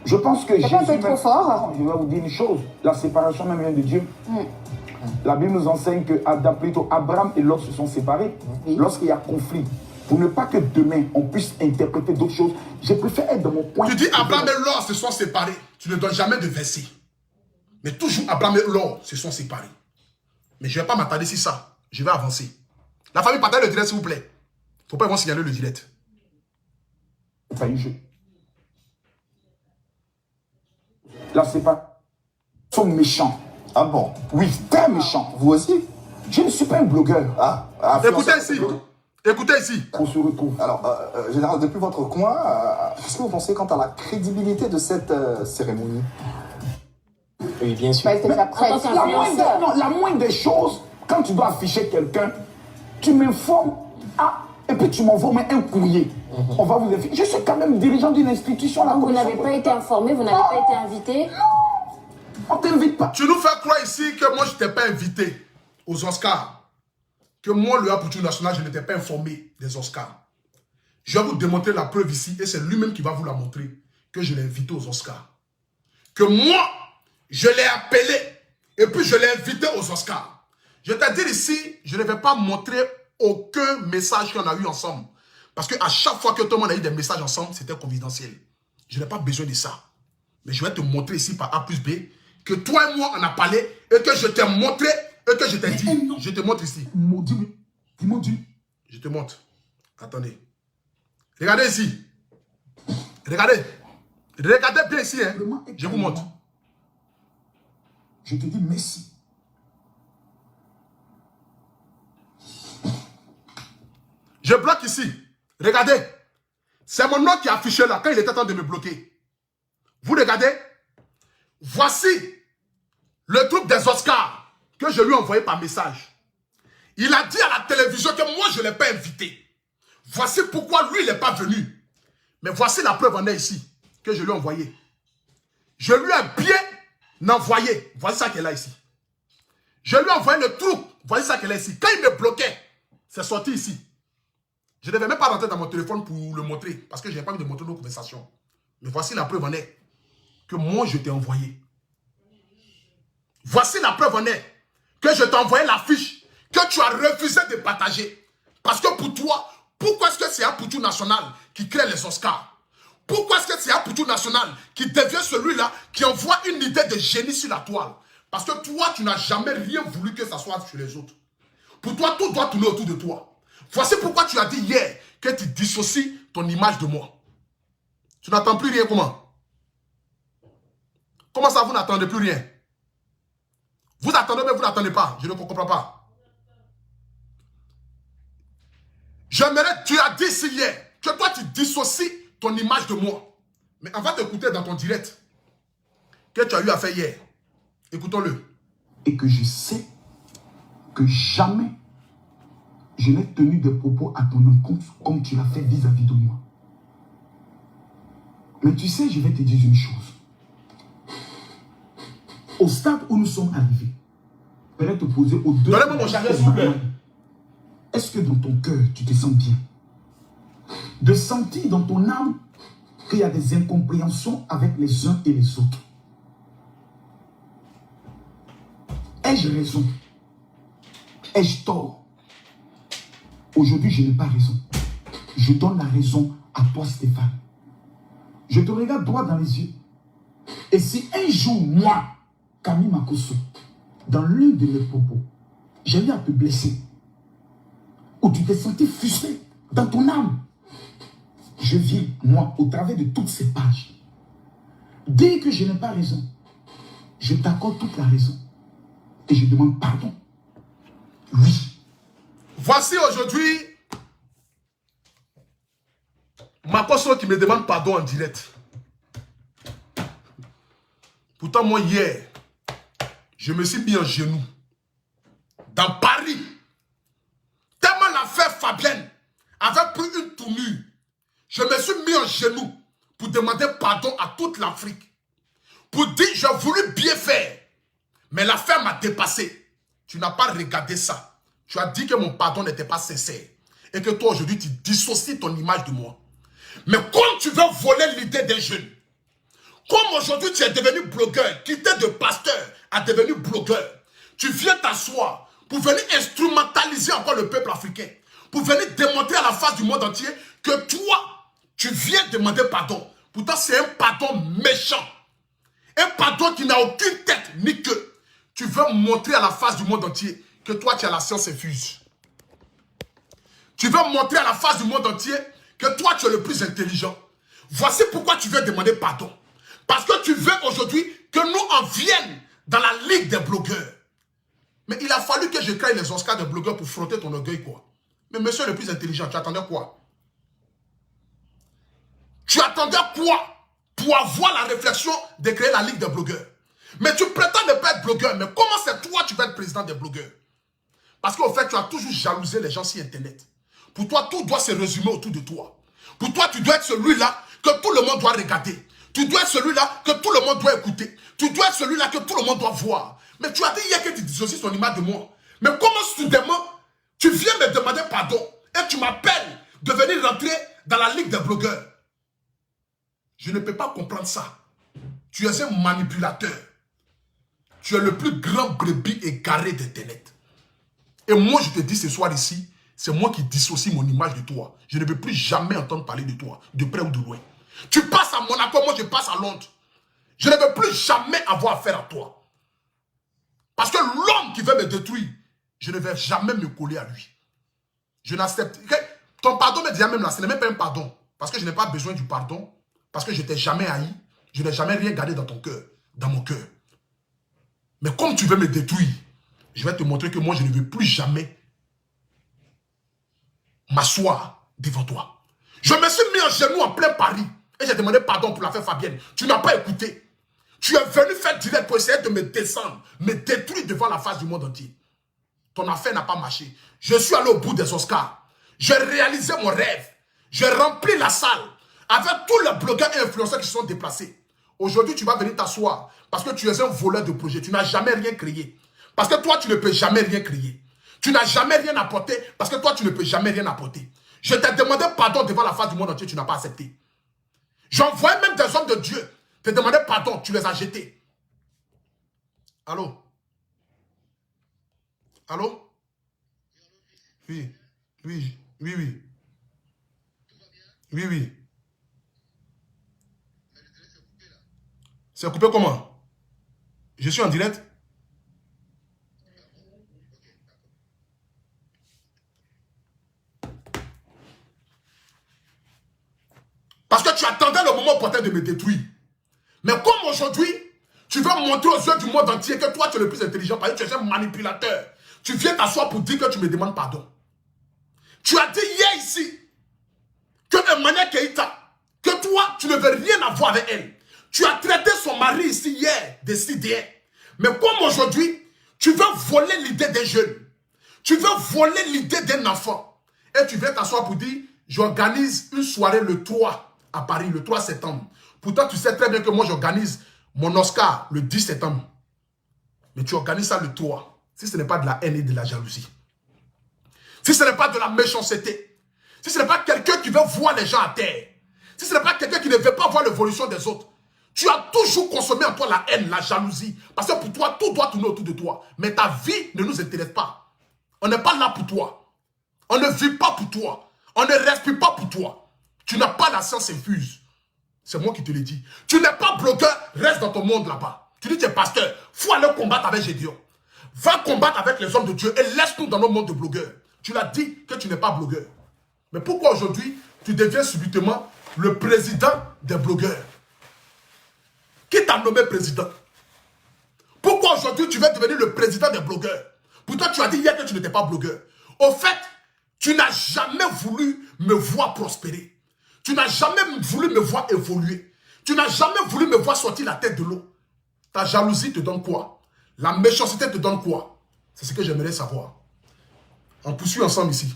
Je pense que Jésus... C'est un peu trop fort. Non, je vais vous dire une chose. La séparation même vient de Dieu. La Bible nous enseigne que Abraham et Lot se sont séparés lorsqu'il y a conflit. Pour ne pas que demain, on puisse interpréter d'autres choses, je préfère être dans mon coin. Tu dis Abraham et Lot se sont séparés. Tu ne donnes jamais de verset. Mais toujours Abraham et Lot se sont séparés. Mais je ne vais pas m'attarder sur ça. Je vais avancer. La famille, partagez le direct, s'il vous plaît. Il ne faut pas vraiment signaler le direct. C'est pas un jeu. La séparation sont méchants. Ah bon? Oui, très méchants. Vous aussi? Je ne suis pas un blogueur. Écoutez ici. Écoutez ici. On se retrouve. Alors, général, depuis votre coin, qu'est-ce que vous pensez quant à la crédibilité de cette cérémonie? Oui, bien sûr. Bah, c'est déjà prêt. La moindre des choses, quand tu dois afficher quelqu'un, tu m'informes. Et puis tu m'envoies un courrier. On va vous afficher. Je suis quand même dirigeant d'une institution. Là, vous n'avez pas été informé, vous n'avez pas été invité. On t'invite pas. Tu nous fais croire ici que moi je ne t'ai pas invité aux Oscars. Que moi, le Apoutou National, je n'étais pas informé des Oscars. Je vais vous démontrer la preuve ici, et c'est lui-même qui va vous la montrer, que je l'ai invité aux Oscars. Que moi, je l'ai appelé, et puis je l'ai invité aux Oscars. Je t'ai dit ici, je ne vais pas montrer aucun message qu'on a eu ensemble. Parce qu'à chaque fois que tout le monde a eu des messages ensemble, c'était confidentiel. Je n'ai pas besoin de ça. Mais je vais te montrer ici par A plus B, que toi et moi, on a parlé, et que je t'ai montré, et que je t'ai dit. Je te montre ici. Maudit. Je te montre. Attendez. Regardez ici. Regardez. Regardez bien ici. Hein. Je vous montre. Je te dis merci. Je bloque ici. Regardez. C'est mon nom qui est affiché là quand il était temps de me bloquer. Vous regardez. Voici le truc des Oscars que je lui ai envoyé par message. Il a dit à la télévision que moi je ne l'ai pas invité. Voici pourquoi lui il n'est pas venu. Mais voici la preuve en est ici que je lui ai envoyé. Je lui ai bien envoyé. Voici ça qu'elle a ici. Je lui ai envoyé le truc. Voici ça qu'elle a ici. Quand il me bloquait, c'est sorti ici. Je ne devais même pas rentrer dans mon téléphone pour le montrer. Parce que je n'ai pas envie de montrer nos conversations. Mais voici la preuve en est que moi je t'ai envoyé. Voici la preuve en est que je t'ai envoyé l'affiche que tu as refusé de partager. Parce que pour toi, pourquoi est-ce que c'est Apoutou National qui crée les Oscars? Pourquoi est-ce que c'est Apoutou National qui devient celui-là qui envoie une idée de génie sur la toile? Parce que toi, tu n'as jamais rien voulu que ça soit sur les autres. Pour toi, tout doit tourner autour de toi. Voici pourquoi tu as dit hier que tu dissocies ton image de moi. Tu n'attends plus rien comment? Comment ça, vous n'attendez plus rien? Vous attendez, mais vous n'attendez pas. Je ne comprends pas. J'aimerais, tu as dit ici hier, que toi tu dissocies ton image de moi. Mais on va t'écouter dans ton direct que tu as eu à faire hier. Écoutons-le. Et que je sais que jamais je n'ai tenu des propos à ton encontre comme tu l'as fait vis-à-vis de moi. Mais tu sais, je vais te dire une chose. Au stade où nous sommes arrivés, je vais te poser aux deux... Donnez-moi mon chargeur, s'il vous plaît. Est-ce que dans ton cœur, tu te sens bien? De sentir dans ton âme qu'il y a des incompréhensions avec les uns et les autres. Ai-je raison? Ai-je tort? Aujourd'hui, je n'ai pas raison. Je donne la raison à toi, Stéphane. Je te regarde droit dans les yeux. Et si un jour, moi, Camille Makosso, dans l'un de mes propos, j'ai eu à te blesser, ou tu t'es senti frustré dans ton âme, je viens, moi, au travers de toutes ces pages, dès que je n'ai pas raison, je t'accorde toute la raison. Et je demande pardon. Oui. Voici aujourd'hui Makosso qui me demande pardon en direct. Pourtant, moi, hier, je me suis mis en genoux dans Paris. Tellement l'affaire Fabienne avait pris une tournure. Je me suis mis en genoux pour demander pardon à toute l'Afrique. Pour dire, j'ai voulu bien faire. Mais l'affaire m'a dépassé. Tu n'as pas regardé ça. Tu as dit que mon pardon n'était pas sincère. Et que toi, aujourd'hui, tu dissocies ton image de moi. Mais comme tu veux voler l'idée des jeunes, comme aujourd'hui tu es devenu blogueur, quitté de pasteur à devenu blogueur, tu viens t'asseoir pour venir instrumentaliser encore le peuple africain, pour venir démontrer à la face du monde entier que toi, tu viens demander pardon. Pourtant, c'est un pardon méchant. Un pardon qui n'a aucune tête ni queue. Tu veux montrer à la face du monde entier que toi, tu as la science infuse. Tu veux montrer à la face du monde entier que toi, tu es le plus intelligent. Voici pourquoi tu veux demander pardon. Parce que tu veux aujourd'hui que nous en viennent dans la ligue des blogueurs. Mais il a fallu que je crée les Oscars des blogueurs pour frotter ton orgueil, quoi. Mais monsieur le plus intelligent, tu attendais quoi? Tu attendais quoi pour avoir la réflexion de créer la ligue des blogueurs? Mais tu prétends ne pas être blogueur. Mais comment c'est toi tu vas être président des blogueurs? Parce qu'au fait, tu as toujours jalousé les gens sur Internet. Pour toi, tout doit se résumer autour de toi. Pour toi, tu dois être celui-là que tout le monde doit regarder. Tu dois être celui-là que tout le monde doit écouter. Tu dois être celui-là que tout le monde doit voir. Mais tu as dit hier que tu dissocies ton image de moi. Mais comment soudainement, tu viens me demander pardon et tu m'appelles de venir rentrer dans la ligue des blogueurs? Je ne peux pas comprendre ça. Tu es un manipulateur. Tu es le plus grand brebis égaré d'Internet. Et moi, je te dis ce soir ici, c'est moi qui dissocie mon image de toi. Je ne veux plus jamais entendre parler de toi, de près ou de loin. Tu passes à Monaco, moi je passe à Londres. Je ne veux plus jamais avoir affaire à toi. Parce que l'homme qui veut me détruire, je ne vais jamais me coller à lui. Je n'accepte. Ton pardon me dit même là, ce n'est même pas un pardon. Parce que je n'ai pas besoin du pardon. Parce que je ne t'ai jamais haï. Je n'ai jamais rien gardé dans ton cœur, dans mon cœur. Mais comme tu veux me détruire, je vais te montrer que moi je ne veux plus jamais m'asseoir devant toi. Je me suis mis en genoux en plein Paris et j'ai demandé pardon pour l'affaire Fabienne. Tu n'as pas écouté. Tu es venu faire direct pour essayer de me descendre, me détruire devant la face du monde entier. Ton affaire n'a pas marché. Je suis allé au bout des Oscars. J'ai réalisé mon rêve. J'ai rempli la salle avec tous les blogueurs et influenceurs qui se sont déplacés. Aujourd'hui, tu vas venir t'asseoir parce que tu es un voleur de projet. Tu n'as jamais rien créé. Parce que toi, tu ne peux jamais rien créer. Tu n'as jamais rien apporté parce que toi, tu ne peux jamais rien apporter. Je t'ai demandé pardon devant la face du monde entier, tu n'as pas accepté. J'envoyais même des hommes de Dieu te demander pardon, tu les as jetés. Allô? Allô? Oui, oui, oui, oui. Oui, oui. C'est coupé comment? Je suis en direct? Parce que tu attendais le moment opportun de me détruire. Mais comme aujourd'hui, tu veux montrer aux yeux du monde entier que toi tu es le plus intelligent parce que tu es un manipulateur. Tu viens t'asseoir pour dire que tu me demandes pardon. Tu as dit hier ici que Emmanuel Keïta, que voir avec elle. Tu as traité son mari ici hier, décidé. Mais comme aujourd'hui, tu veux voler l'idée des jeunes. Tu veux voler l'idée d'un enfant. Et tu viens t'asseoir pour dire, j'organise une soirée le 3 à Paris, le 3 septembre. Pourtant, tu sais très bien que moi, j'organise mon Oscar le 10 septembre. Mais tu organises ça le 3. Si ce n'est pas de la haine et de la jalousie. Si ce n'est pas de la méchanceté. Si ce n'est pas quelqu'un qui veut voir les gens à terre. Si ce n'est pas quelqu'un qui ne veut pas voir l'évolution des autres. Tu as toujours consommé en toi la haine, la jalousie. Parce que pour toi, tout doit tourner autour de toi. Mais ta vie ne nous intéresse pas. On n'est pas là pour toi. On ne vit pas pour toi. On ne respire pas pour toi. Tu n'as pas la science infuse. C'est moi qui te l'ai dit. Tu n'es pas blogueur, reste dans ton monde là-bas. Tu dis tu es pasteur. Faut aller combattre avec Gédéon. Va combattre avec les hommes de Dieu et laisse-nous dans nos mondes de blogueurs. Tu l'as dit que tu n'es pas blogueur. Mais pourquoi aujourd'hui, tu deviens subitement le président des blogueurs? Qui t'a nommé président? Pourquoi aujourd'hui tu veux devenir le président des blogueurs? Pourtant tu as dit hier que tu n'étais pas blogueur. Au fait, tu n'as jamais voulu me voir prospérer. Tu n'as jamais voulu me voir évoluer. Tu n'as jamais voulu me voir sortir la tête de l'eau. Ta jalousie te donne quoi? La méchanceté te donne quoi? C'est ce que j'aimerais savoir. On poursuit ensemble ici.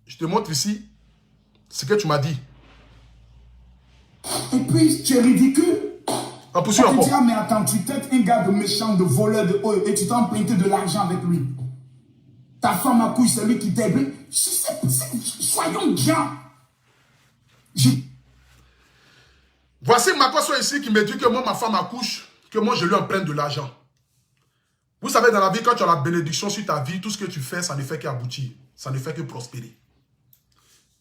Je te montre ici ce que tu m'as dit. Et puis, tu es ridicule. On poursuit Tu encore. diras, mais attends, tu traites un gars de méchant, de voleur, de haut, et tu t'en emprunté de l'argent avec lui. Ta femme à couche, c'est lui qui t'aide. Soyons bien. Voici ma personne ici qui me dit que moi, ma femme accouche, que moi, je lui emprunte de l'argent. Vous savez, dans la vie, quand tu as la bénédiction sur ta vie, tout ce que tu fais, ça ne fait qu'aboutir. Ça ne fait que prospérer.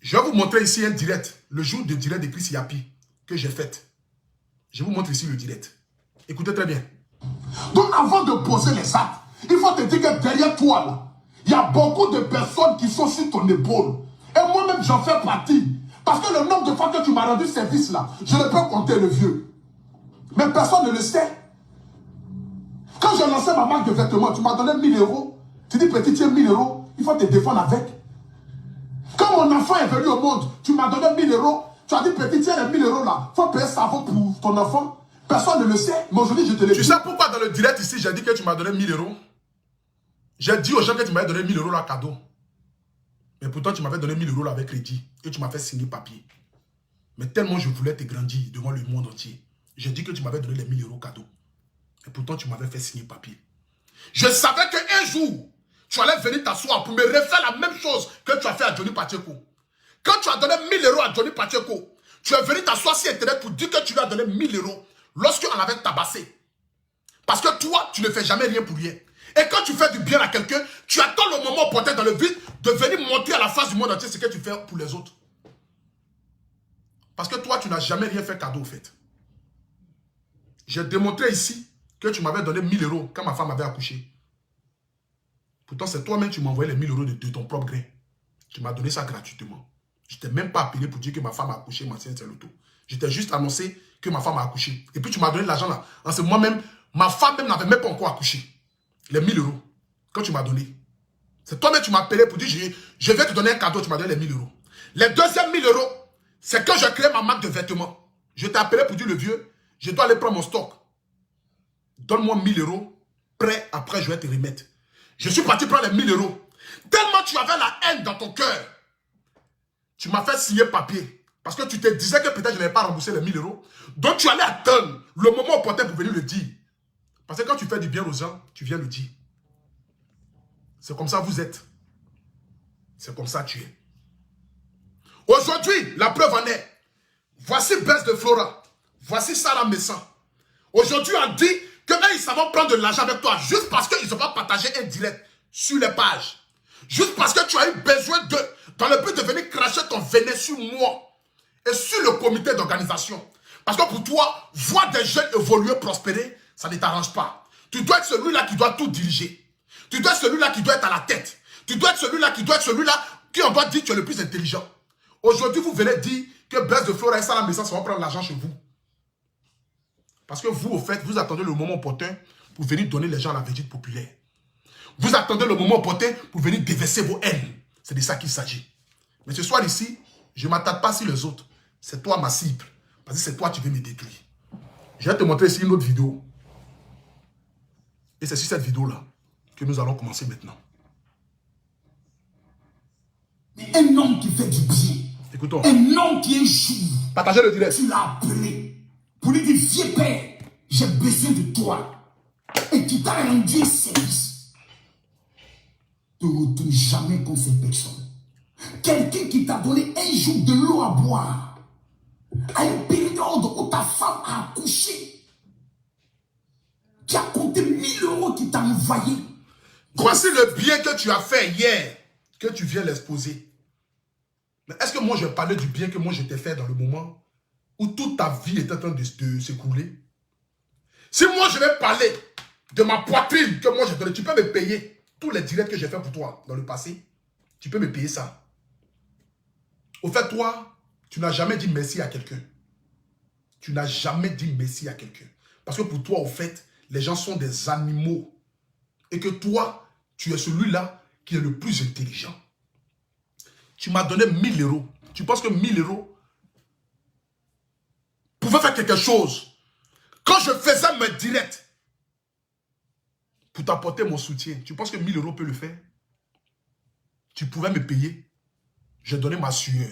Je vais vous montrer ici un direct, le jour de direct de Chris Yapi, que j'ai fait. Je vous montre ici le direct. Écoutez très bien. Donc, avant de poser les actes, il faut te dire que derrière toi, là, il y a beaucoup de personnes qui sont sur ton épaule. Et moi-même, j'en fais partie. Parce que le nombre de fois que tu m'as rendu service là, je ne peux compter le vieux. Mais personne ne le sait. Quand j'ai lancé ma marque de vêtements, tu m'as donné 1000 euros. Tu dis, petit, tiens, 1000 euros, il faut te défendre avec. Quand mon enfant est venu au monde, tu m'as donné 1000 euros. Tu as dit, petit, tiens, les 1000 euros là, il faut payer savon pour ton enfant. Personne ne le sait, mais aujourd'hui, je te l'ai dit. Tu sais pourquoi dans le direct ici, j'ai dit que tu m'as donné 1000 euros? J'ai dit aux gens que tu m'avais donné 1000 euros là cadeau. Mais pourtant, tu m'avais donné 1000 euros là avec crédit. Et tu m'as fait signer papier. Mais tellement je voulais te grandir devant le monde entier. J'ai dit que tu m'avais donné les 1000 euros cadeau. Et pourtant, tu m'avais fait signer papier. Je savais qu'un jour, tu allais venir t'asseoir pour me refaire la même chose que tu as fait à Johnny Pacheco. Quand tu as donné 1000 euros à Johnny Pacheco, tu es venu t'asseoir sur Internet pour dire que tu lui as donné 1000 euros lorsqu'on avait tabassé. Parce que toi, tu ne fais jamais rien pour rien. Et quand tu fais du bien à quelqu'un, tu attends le moment opportun dans le vide de venir montrer à la face du monde entier ce que tu fais pour les autres. Parce que toi, tu n'as jamais rien fait cadeau, au fait. J'ai démontré ici que tu m'avais donné 1000 euros quand ma femme avait accouché. Pourtant, c'est toi-même qui m'as envoyé les 1000 euros de ton propre grain. Tu m'as donné ça gratuitement. Je ne t'ai même pas appelé pour dire que ma femme a accouché, ma sœur, c'est le tout. Je t'ai juste annoncé que ma femme a accouché. Et puis tu m'as donné l'argent là. En ce moment-même, ma femme même n'avait même pas encore accouché. Les 1000 euros que tu m'as donné. C'est toi-même qui m'as appelé pour dire je vais te donner un cadeau, tu m'as donné les 1000 euros. Les deuxièmes 1000 euros, c'est que j'ai créé ma marque de vêtements. Je t'ai appelé pour dire le vieux, je dois aller prendre mon stock. Donne-moi 1000 euros, prêt, après je vais te remettre. Je suis parti prendre les 1000 euros. Tellement tu avais la haine dans ton cœur, tu m'as fait signer papier. Parce que tu te disais que peut-être je n'avais pas remboursé les 1000 euros. Donc tu allais attendre le moment opportun pour venir le dire. Parce que quand tu fais du bien aux gens, tu viens le dire. C'est comme ça vous êtes. C'est comme ça tu es. Aujourd'hui, la preuve en est. Voici Bess de Flora. Voici Sarah Messan. Aujourd'hui, on dit que eux, ils savent prendre de l'argent avec toi juste parce qu'ils n'ont pas partagé un direct sur les pages. Juste parce que tu as eu besoin d'eux dans le but de venir cracher ton venin sur moi et sur le comité d'organisation. Parce que pour toi, voir des jeunes évoluer, prospérer, ça ne t'arrange pas. Tu dois être celui-là qui doit tout diriger. Tu dois être celui-là qui doit être à la tête. Tu dois être celui-là qui doit être celui-là qui on doit dire que tu es le plus intelligent. Aujourd'hui, vous venez dire que Bess de Flora et Sarah Messan vont prendre l'argent chez vous. Parce que vous, au fait, vous attendez le moment opportun pour venir donner les gens à la verdict populaire. Vous attendez le moment opportun pour venir déverser vos haines. C'est de ça qu'il s'agit. Mais ce soir ici, je ne m'attarde pas sur les autres. C'est toi ma cible. Parce que c'est toi qui veux me détruire. Je vais te montrer ici une autre vidéo. Et c'est sur cette vidéo-là que nous allons commencer maintenant. Un homme qui fait du bien. Écoutons. Un homme qui est jour. Partagez le direct. Tu l'as appelé pour lui dire, vieux père, j'ai besoin de toi. Et qui t'a rendu service. Ne retourne jamais contre cette personne. Quelqu'un qui t'a donné un jour de l'eau à boire. À une période où ta femme a accouché. Qui a compté 1000 € qui t'a envoyé. Voici le bien que tu as fait hier. Que tu viens l'exposer. Mais est-ce que moi je parlais du bien que moi je t'ai fait dans le moment où toute ta vie était en train de s'écouler? Si moi je vais parler de ma poitrine que moi j'ai donné, tu peux me payer tous les directs que j'ai fait pour toi dans le passé. Tu peux me payer ça. Au fait, toi, tu n'as jamais dit merci à quelqu'un. Tu n'as jamais dit merci à quelqu'un. Parce que pour toi, au fait, les gens sont des animaux. Et que toi, tu es celui-là qui est le plus intelligent. Tu m'as donné 1000 €. Tu penses que 1000 € pouvaient faire quelque chose? Quand je faisais mes directs pour t'apporter mon soutien, tu penses que 1000 € peut le faire? Tu pouvais me payer. J'ai donné ma sueur.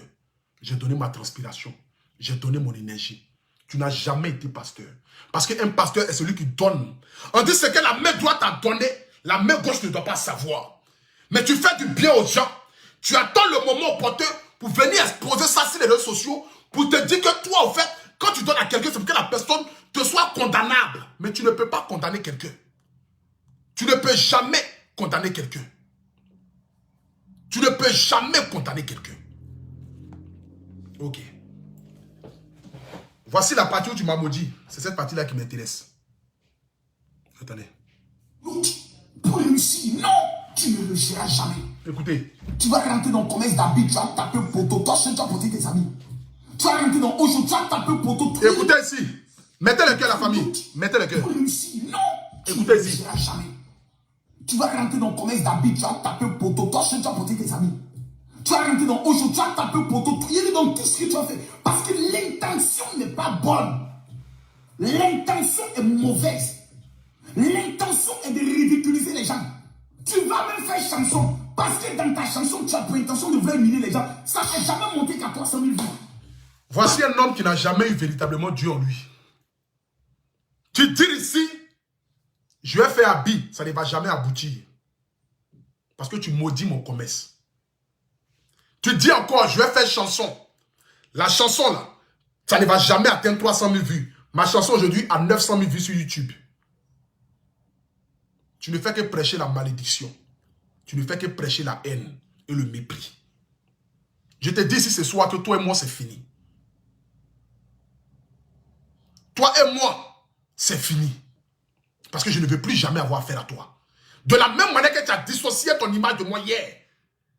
J'ai donné ma transpiration. J'ai donné mon énergie. Tu n'as jamais été pasteur. Parce qu'un pasteur est celui qui donne. On dit ce que la main droite a donné, la main gauche ne doit pas savoir. Mais tu fais du bien aux gens. Tu attends le moment opportun pour venir exposer ça sur les réseaux sociaux, pour te dire que toi, au fait, quand tu donnes à quelqu'un, c'est pour que la personne te soit condamnable. Mais tu ne peux pas condamner quelqu'un. Tu ne peux jamais condamner quelqu'un. Tu ne peux jamais condamner quelqu'un. Ok. Voici la partie où tu m'as maudit. C'est cette partie-là qui m'intéresse. Attendez. Pour réussir, non, tu ne réussiras jamais. Écoutez. Tu vas rentrer dans le commerce d'habits, tu vas taper poteau. Toi, seul, tu vas porter tes amis. Tu vas rentrer dans Ojo, tu vas taper poteau. Écoutez ici. Mettez le cœur, la famille. Mettez le cœur. Pour réussir, non, tu ne Écoutez ici. réussiras jamais. Tu vas rentrer dans le commerce d'habits, tu vas taper poteau. Toi, seul, tu vas porter tes amis. Tu vas rentrer dans Ojo, tu vas taper poteau. Il est dans tout ce que tu vas faire. Parce que l'intention n'est pas bonne. L'intention est mauvaise. L'intention est de ridiculiser les gens. Tu vas même faire chanson. Parce que dans ta chanson, tu as pour intention de vouloir humilier les gens. Ça n'est jamais monté qu'à 300 000 vues. Voici un homme qui n'a jamais eu véritablement Dieu en lui. Tu dis ici, je vais faire habit, ça ne va jamais aboutir. Parce que tu maudis mon commerce. Tu dis encore, je vais faire chanson. La chanson là, ça ne va jamais atteindre 300 000 vues. Ma chanson aujourd'hui a 900 000 vues sur YouTube. Tu ne fais que prêcher la malédiction. Tu ne fais que prêcher la haine et le mépris. Je te dis ici ce soir que toi et moi c'est fini. Toi et moi, c'est fini. Parce que je ne veux plus jamais avoir affaire à toi. De la même manière que tu as dissocié ton image de moi hier,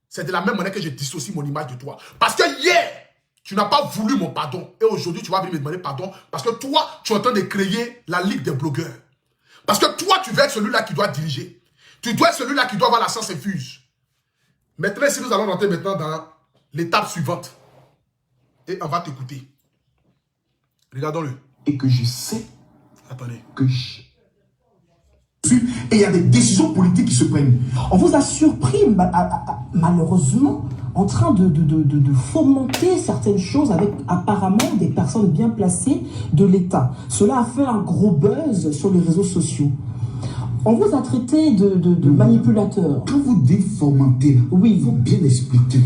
c'est de la même manière que je dissocie mon image de toi. Parce que hier, tu n'as pas voulu mon pardon. Et aujourd'hui, tu vas venir me demander pardon. Parce que toi, tu es en train de créer la ligue des blogueurs. Parce que toi, tu veux être celui-là qui doit diriger. Tu dois être celui-là qui doit avoir la science infuse. Maintenant, si nous allons rentrer maintenant dans l'étape suivante. Et on va t'écouter. Regardons-le. Et que je sais. Attendez. Que je... Et il y a des décisions politiques qui se prennent. On vous a surpris, malheureusement, en train de fomenter certaines choses avec apparemment des personnes bien placées de l'État. Cela a fait un gros buzz sur les réseaux sociaux. On vous a traité de manipulateur. Quand vous dites fomenter, oui, il faut bien expliquer.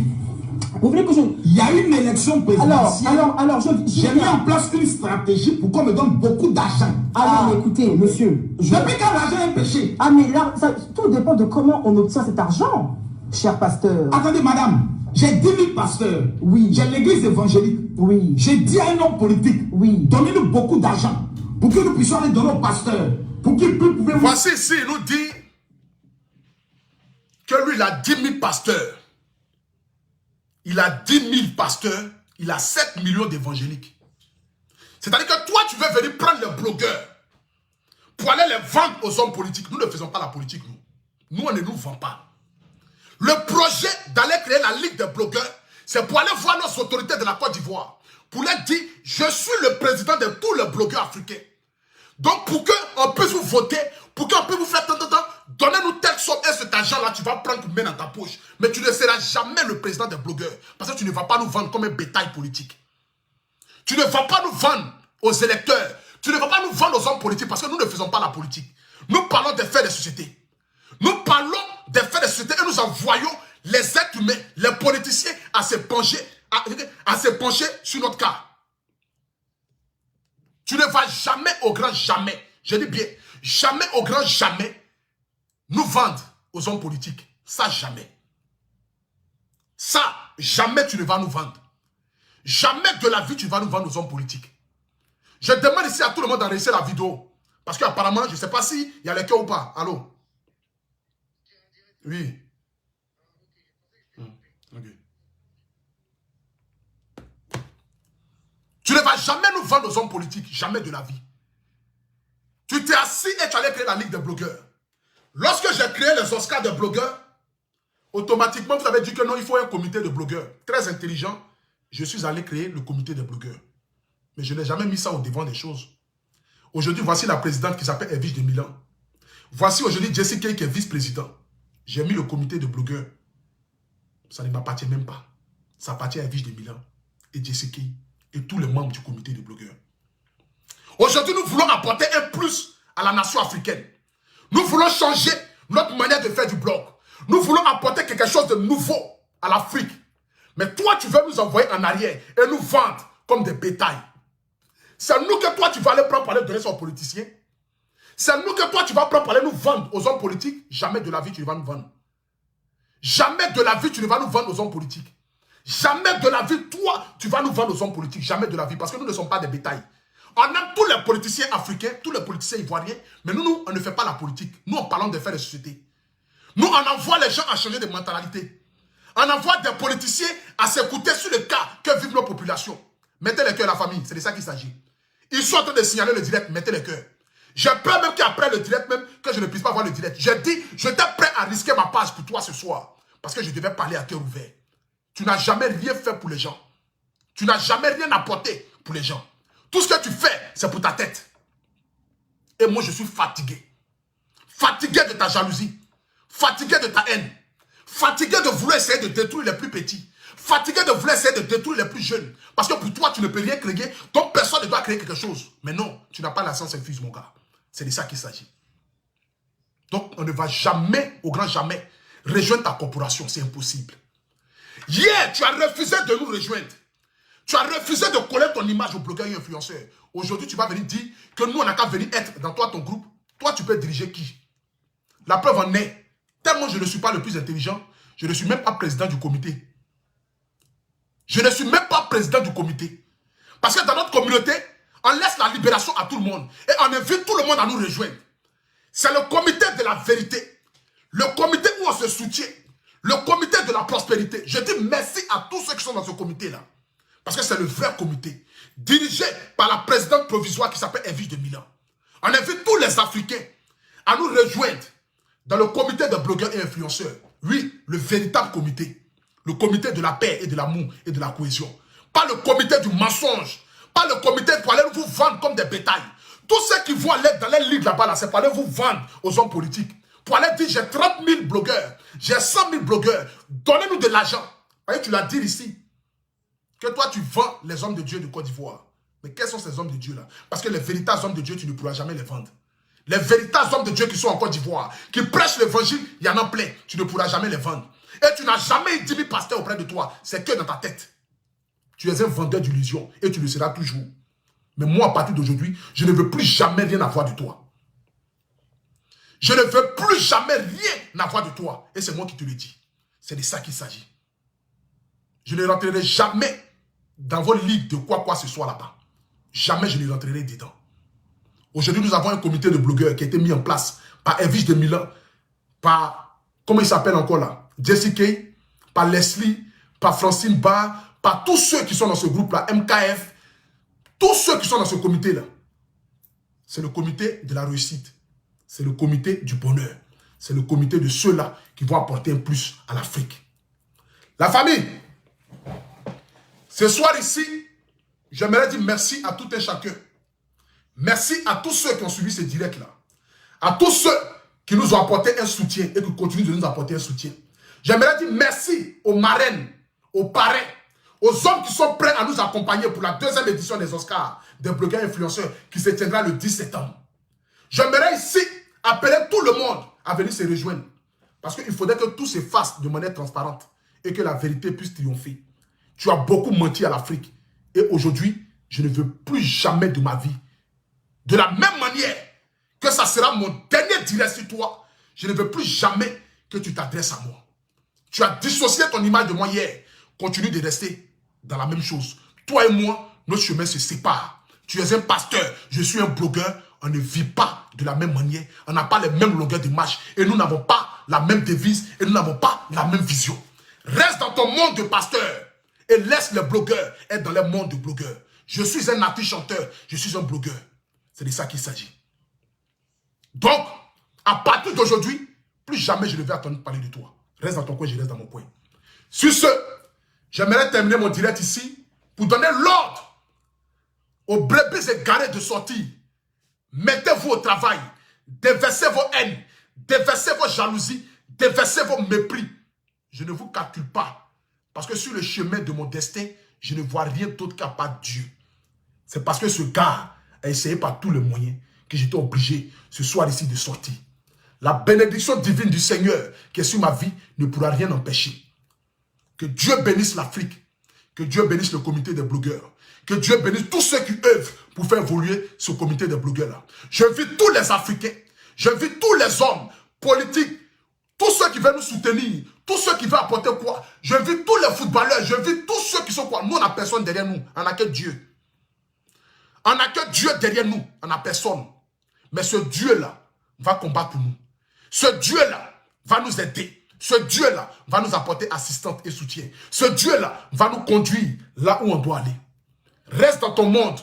Vous voulez que je... Il y a une élection présidentielle. Alors, j'ai mis en place une stratégie pour qu'on me donne beaucoup d'argent. Ah non, mais écoutez, monsieur... Depuis quand l'argent est un péché? Ah, mais là, tout dépend de comment on obtient cet argent, cher pasteur. Attendez, madame, j'ai 10 000 pasteurs. Oui. J'ai l'église évangélique. Oui. J'ai dit à un homme politique, oui, donnez-nous beaucoup d'argent pour que nous puissions aller donner aux pasteurs. Pour qu'ils puissent... Voici ici, il nous dit que lui, il a 10 000 pasteurs. Il a 10 000 pasteurs, il a 7 millions d'évangéliques. C'est-à-dire que toi, tu veux venir prendre les blogueurs pour aller les vendre aux hommes politiques. Nous ne faisons pas la politique, nous. Nous, on ne nous vend pas. Le projet d'aller créer la ligue des blogueurs, C'est pour aller voir nos autorités de la Côte d'Ivoire. Pour leur dire, je suis le président de tous les blogueurs africains. Donc pour qu'on puisse vous voter, pour qu'on puisse vous faire tant, donnez-nous telle somme et cet argent-là, tu vas prendre une main dans ta poche. Mais tu ne seras jamais le président des blogueurs. Parce que tu ne vas pas nous vendre comme un bétail politique. Tu ne vas pas nous vendre aux électeurs. Tu ne vas pas nous vendre aux hommes politiques parce que nous ne faisons pas la politique. Nous parlons des faits de société. Nous parlons des faits de société et nous envoyons les êtres humains, les politiciens à se pencher, à se pencher sur notre cas. Tu ne vas jamais au grand jamais, je dis bien, jamais au grand jamais nous vendre aux hommes politiques. Ça, jamais. Ça, jamais tu ne vas nous vendre. Jamais de la vie tu vas nous vendre aux hommes politiques. Je demande ici à tout le monde d'enregistrer la vidéo. Parce qu'apparemment, je ne sais pas s'il y a les cœurs ou pas. Allô? Oui. Okay. Tu ne vas jamais nous vendre aux hommes politiques. Jamais de la vie. Tu t'es assis et tu allais créer la Ligue des blogueurs. Lorsque j'ai créé les Oscars des blogueurs, automatiquement, vous avez dit que non, il faut un comité de blogueurs. Très intelligent, je suis allé créer le comité des blogueurs. Mais je n'ai jamais mis ça au devant des choses. Aujourd'hui, voici la présidente qui s'appelle Edwige de Milan. Voici aujourd'hui Jessie Kay qui est vice-président. J'ai mis le comité de blogueurs. Ça ne m'appartient même pas. Ça appartient à Edwige de Milan et Jessie Kay et tous les membres du comité de blogueurs. Aujourd'hui, nous voulons apporter un plus à la nation africaine. Nous voulons changer notre manière de faire du blog. Nous voulons apporter quelque chose de nouveau à l'Afrique. Mais toi, tu veux nous envoyer en arrière et nous vendre comme des bétails. C'est nous que toi, tu vas aller prendre pour aller donner ça aux politiciens. C'est nous que toi, tu vas prendre pour aller nous vendre aux hommes politiques. Jamais de la vie, tu ne vas nous vendre. Jamais de la vie, tu ne vas nous vendre aux hommes politiques. Jamais de la vie, toi, tu vas nous vendre aux hommes politiques. Jamais de la vie, parce que nous ne sommes pas des bétails. On aime tous les politiciens africains, tous les politiciens ivoiriens, mais nous, on ne fait pas la politique. Nous, on parle des faits de société. Nous, on envoie les gens à changer de mentalité. On envoie des politiciens à s'écouter sur le cas que vivent nos populations. Mettez les cœurs à la famille, c'est de ça qu'il s'agit. Ils sont en train de signaler le direct, mettez les cœurs. J'ai peur même qu'après le direct, même que je ne puisse pas voir le direct. J'ai dit, j'étais prêt à risquer ma page pour toi ce soir. Parce que je devais parler à cœur ouvert. Tu n'as jamais rien fait pour les gens. Tu n'as jamais rien apporté pour les gens. Tout ce que tu fais, c'est pour ta tête. Et moi, je suis fatigué. Fatigué de ta jalousie. Fatigué de ta haine. Fatigué de vouloir essayer de détruire les plus petits. Fatigué de vouloir essayer de détruire les plus jeunes. Parce que pour toi, tu ne peux rien créer. Donc, personne ne doit créer quelque chose. Mais non, tu n'as pas la science infuse, mon gars. C'est de ça qu'il s'agit. Donc, on ne va jamais, au grand jamais, rejoindre ta corporation. C'est impossible. Hier, tu as refusé de nous rejoindre. Tu as refusé de coller ton image aux blogueurs et influenceurs. Aujourd'hui, tu vas venir dire que nous, on n'a qu'à venir être dans toi, ton groupe. Toi, tu peux diriger qui? La preuve en est, tellement je ne suis pas le plus intelligent, je ne suis même pas président du comité. Je ne suis même pas président du comité. Parce que dans notre communauté, on laisse la libération à tout le monde. Et on invite tout le monde à nous rejoindre. C'est le comité de la vérité. Le comité où on se soutient. Le comité de la prospérité. Je dis merci à tous ceux qui sont dans ce comité-là. Parce que c'est le vrai comité. Dirigé par la présidente provisoire qui s'appelle Edwige de Milan. On invite tous les Africains à nous rejoindre dans le comité de blogueurs et influenceurs. Oui, le véritable comité. Le comité de la paix et de l'amour et de la cohésion. Pas le comité du mensonge. Pas le comité pour aller vous vendre comme des bétails. Tous ceux qui vont aller dans les ligues là-bas, c'est pour aller vous vendre aux hommes politiques. Pour aller dire, j'ai 30 000 blogueurs, j'ai 100 000 blogueurs, donnez-nous de l'argent. Tu l'as dit ici, que toi tu vends les hommes de Dieu de Côte d'Ivoire. Mais quels sont ces hommes de Dieu là? Parce que les véritables hommes de Dieu, tu ne pourras jamais les vendre. Les véritables hommes de Dieu qui sont en Côte d'Ivoire, qui prêchent l'évangile, il y en a plein, tu ne pourras jamais les vendre. Et tu n'as jamais eu 10 000 pasteurs auprès de toi, c'est que dans ta tête. Tu es un vendeur d'illusions et tu le seras toujours. Mais moi, à partir d'aujourd'hui, je ne veux plus jamais rien avoir de toi. Je ne veux plus jamais rien avoir de toi. Et c'est moi qui te le dis. C'est de ça qu'il s'agit. Je ne rentrerai jamais dans vos ligues de quoi ce soit là-bas. Jamais je ne rentrerai dedans. Aujourd'hui, nous avons un comité de blogueurs qui a été mis en place par Edwige de Milan, par, comment il s'appelle encore là, Jessie Kay, par Leslie, par Francine Barr, par tous ceux qui sont dans ce groupe-là, MKF, tous ceux qui sont dans ce comité-là. C'est le comité de la réussite. C'est le comité du bonheur. C'est le comité de ceux-là qui vont apporter un plus à l'Afrique. La famille, Ce soir ici, j'aimerais dire merci à tout un chacun. Merci à tous ceux qui ont suivi ce direct-là. À tous ceux qui nous ont apporté un soutien et qui continuent de nous apporter un soutien. J'aimerais dire merci aux marraines, aux parrains, aux hommes qui sont prêts à nous accompagner pour la 2e édition des Oscars, des blogueurs influenceurs, qui se tiendra le 10 septembre. J'aimerais ici appeler tout le monde à venir se rejoindre. Parce qu'il faudrait que tout se fasse de manière transparente et que la vérité puisse triompher. Tu as beaucoup menti à l'Afrique. Et aujourd'hui, je ne veux plus jamais de ma vie. De la même manière que ça sera mon dernier direct sur toi, je ne veux plus jamais que tu t'adresses à moi. Tu as dissocié ton image de moi hier. Continue de rester dans la même chose. Toi et moi, notre chemin se sépare. Tu es un pasteur, je suis un blogueur. On ne vit pas de la même manière. On n'a pas les mêmes longueurs de marche. Et nous n'avons pas la même devise. Et nous n'avons pas la même vision. Reste dans ton monde de pasteur. Et laisse les blogueurs être dans le monde de blogueurs. Je suis un artiste chanteur. Je suis un blogueur. C'est de ça qu'il s'agit. Donc, à partir d'aujourd'hui, plus jamais je ne vais attendre de parler de toi. Reste dans ton coin, je reste dans mon coin. Sur ce, j'aimerais terminer mon direct ici pour donner l'ordre aux brebis égarés de sortir. Mettez-vous au travail. Déversez vos haines. Déversez vos jalousies. Déversez vos mépris. Je ne vous calcule pas. Parce que sur le chemin de mon destin, je ne vois rien d'autre qu'à part Dieu. C'est parce que ce gars a essayé par tous les moyens que j'étais obligé ce soir ici de sortir. La bénédiction divine du Seigneur qui est sur ma vie ne pourra rien empêcher. Que Dieu bénisse l'Afrique. Que Dieu bénisse le comité des blogueurs. Que Dieu bénisse tous ceux qui œuvrent pour faire évoluer ce comité des blogueurs-là. J'invite tous les Africains. J'invite tous les hommes politiques. Tous ceux qui veulent nous soutenir. Tous ceux qui veulent apporter quoi. J'invite tous les footballeurs. J'invite tous ceux qui sont quoi. Nous, on n'a personne derrière nous. On n'a que Dieu. On n'a que Dieu derrière nous. On n'a personne. Mais ce Dieu-là va combattre pour nous. Ce Dieu-là va nous aider. Ce Dieu-là va nous apporter assistance et soutien. Ce Dieu-là va nous conduire là où on doit aller. Reste dans ton monde.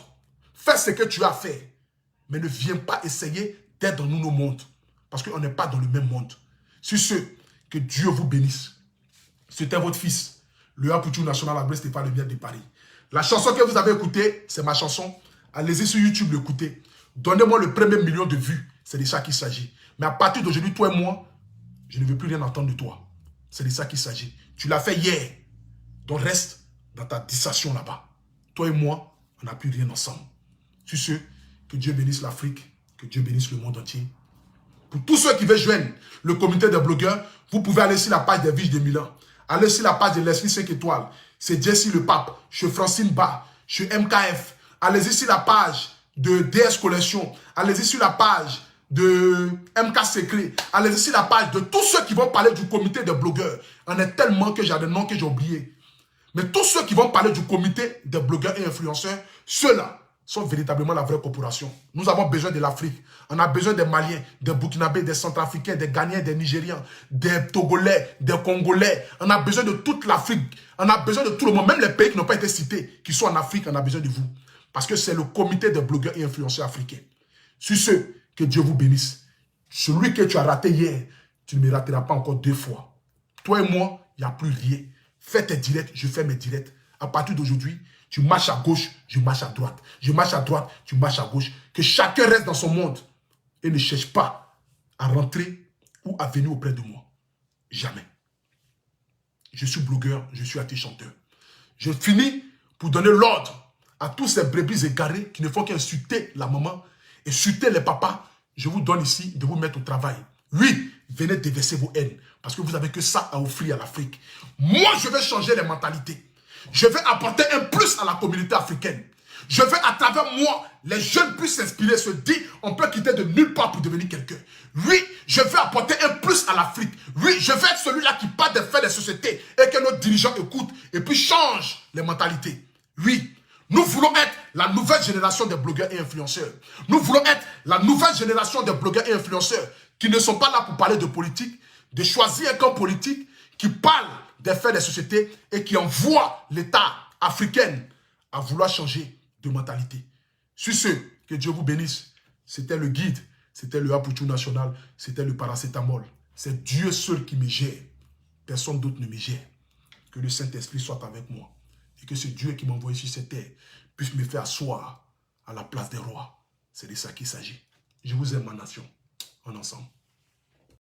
Fais ce que tu as fait. Mais ne viens pas essayer d'être dans nos mondes. Parce qu'on n'est pas dans le même monde. Sur ce, que Dieu vous bénisse. C'était votre fils, le Apoutou National Abré Stéphane Le Bien de Paris. La chanson que vous avez écoutée, c'est ma chanson. Allez-y sur YouTube l'écouter. Donnez-moi le premier million de vues. C'est de ça qu'il s'agit. Mais à partir d'aujourd'hui, toi et moi, je ne veux plus rien entendre de toi. C'est de ça qu'il s'agit. Tu l'as fait hier. Donc reste dans ta dissertation là-bas. Toi et moi, on n'a plus rien ensemble. Sur ce, que Dieu bénisse l'Afrique, que Dieu bénisse le monde entier. Pour tous ceux qui veulent joindre le comité des blogueurs, vous pouvez aller sur la page des Viges de Milan. Allez sur la page de Leslie 5 étoiles. C'est Jesse le Pape. Je suis Francine Ba. Je suis MKF. Allez-y sur la page de DS Collection. Allez-y sur la page de MK Secret. Allez-y sur la page de tous ceux qui vont parler du comité des blogueurs. On est tellement que j'ai des noms que j'ai oubliés. Mais tous ceux qui vont parler du comité des blogueurs et influenceurs, ceux-là sont véritablement la vraie corporation. Nous avons besoin de l'Afrique. On a besoin des Maliens, des Burkinabés, des Centrafricains, des Ghanéens, des Nigériens, des Togolais, des Congolais. On a besoin de toute l'Afrique. On a besoin de tout le monde. Même les pays qui n'ont pas été cités, qui sont en Afrique, on a besoin de vous. Parce que c'est le comité des blogueurs et influenceurs africains. Sur ce, que Dieu vous bénisse. Celui que tu as raté hier, tu ne me rateras pas encore 2 fois. Toi et moi, il n'y a plus rien. Fais tes directs, je fais mes directs. À partir d'aujourd'hui, tu marches à gauche, je marche à droite. Je marche à droite, tu marches à gauche. Que chacun reste dans son monde et ne cherche pas à rentrer ou à venir auprès de moi. Jamais. Je suis blogueur, je suis artiste chanteur. Je finis pour donner l'ordre à tous ces brebis égarés qui ne font qu'insulter la maman, insulter les papas. Je vous donne ici de vous mettre au travail. Oui, venez déverser vos haines. Parce que vous n'avez que ça à offrir à l'Afrique. Moi, je vais changer les mentalités. Je vais apporter un plus à la communauté africaine. Je veux à travers moi, les jeunes puissent s'inspirer, se dire, on peut quitter de nulle part pour devenir quelqu'un. Oui, je veux apporter un plus à l'Afrique. Oui, je veux être celui-là qui parle des faits des sociétés et que nos dirigeants écoutent et puis changent les mentalités. Oui, nous voulons être la nouvelle génération des blogueurs et influenceurs. Nous voulons être la nouvelle génération des blogueurs et influenceurs qui ne sont pas là pour parler de politique, de choisir un camp politique, qui parle des faits des sociétés et qui envoie l'État africain à vouloir changer de mentalité. Sur ce, que Dieu vous bénisse. C'était le guide, c'était le Apoutou National, c'était le paracétamol. C'est Dieu seul qui me gère. Personne d'autre ne me gère. Que le Saint-Esprit soit avec moi. Et que ce Dieu qui m'a envoyé sur cette terre puisse me faire asseoir à la place des rois. C'est de ça qu'il s'agit. Je vous aime, ma nation. En ensemble.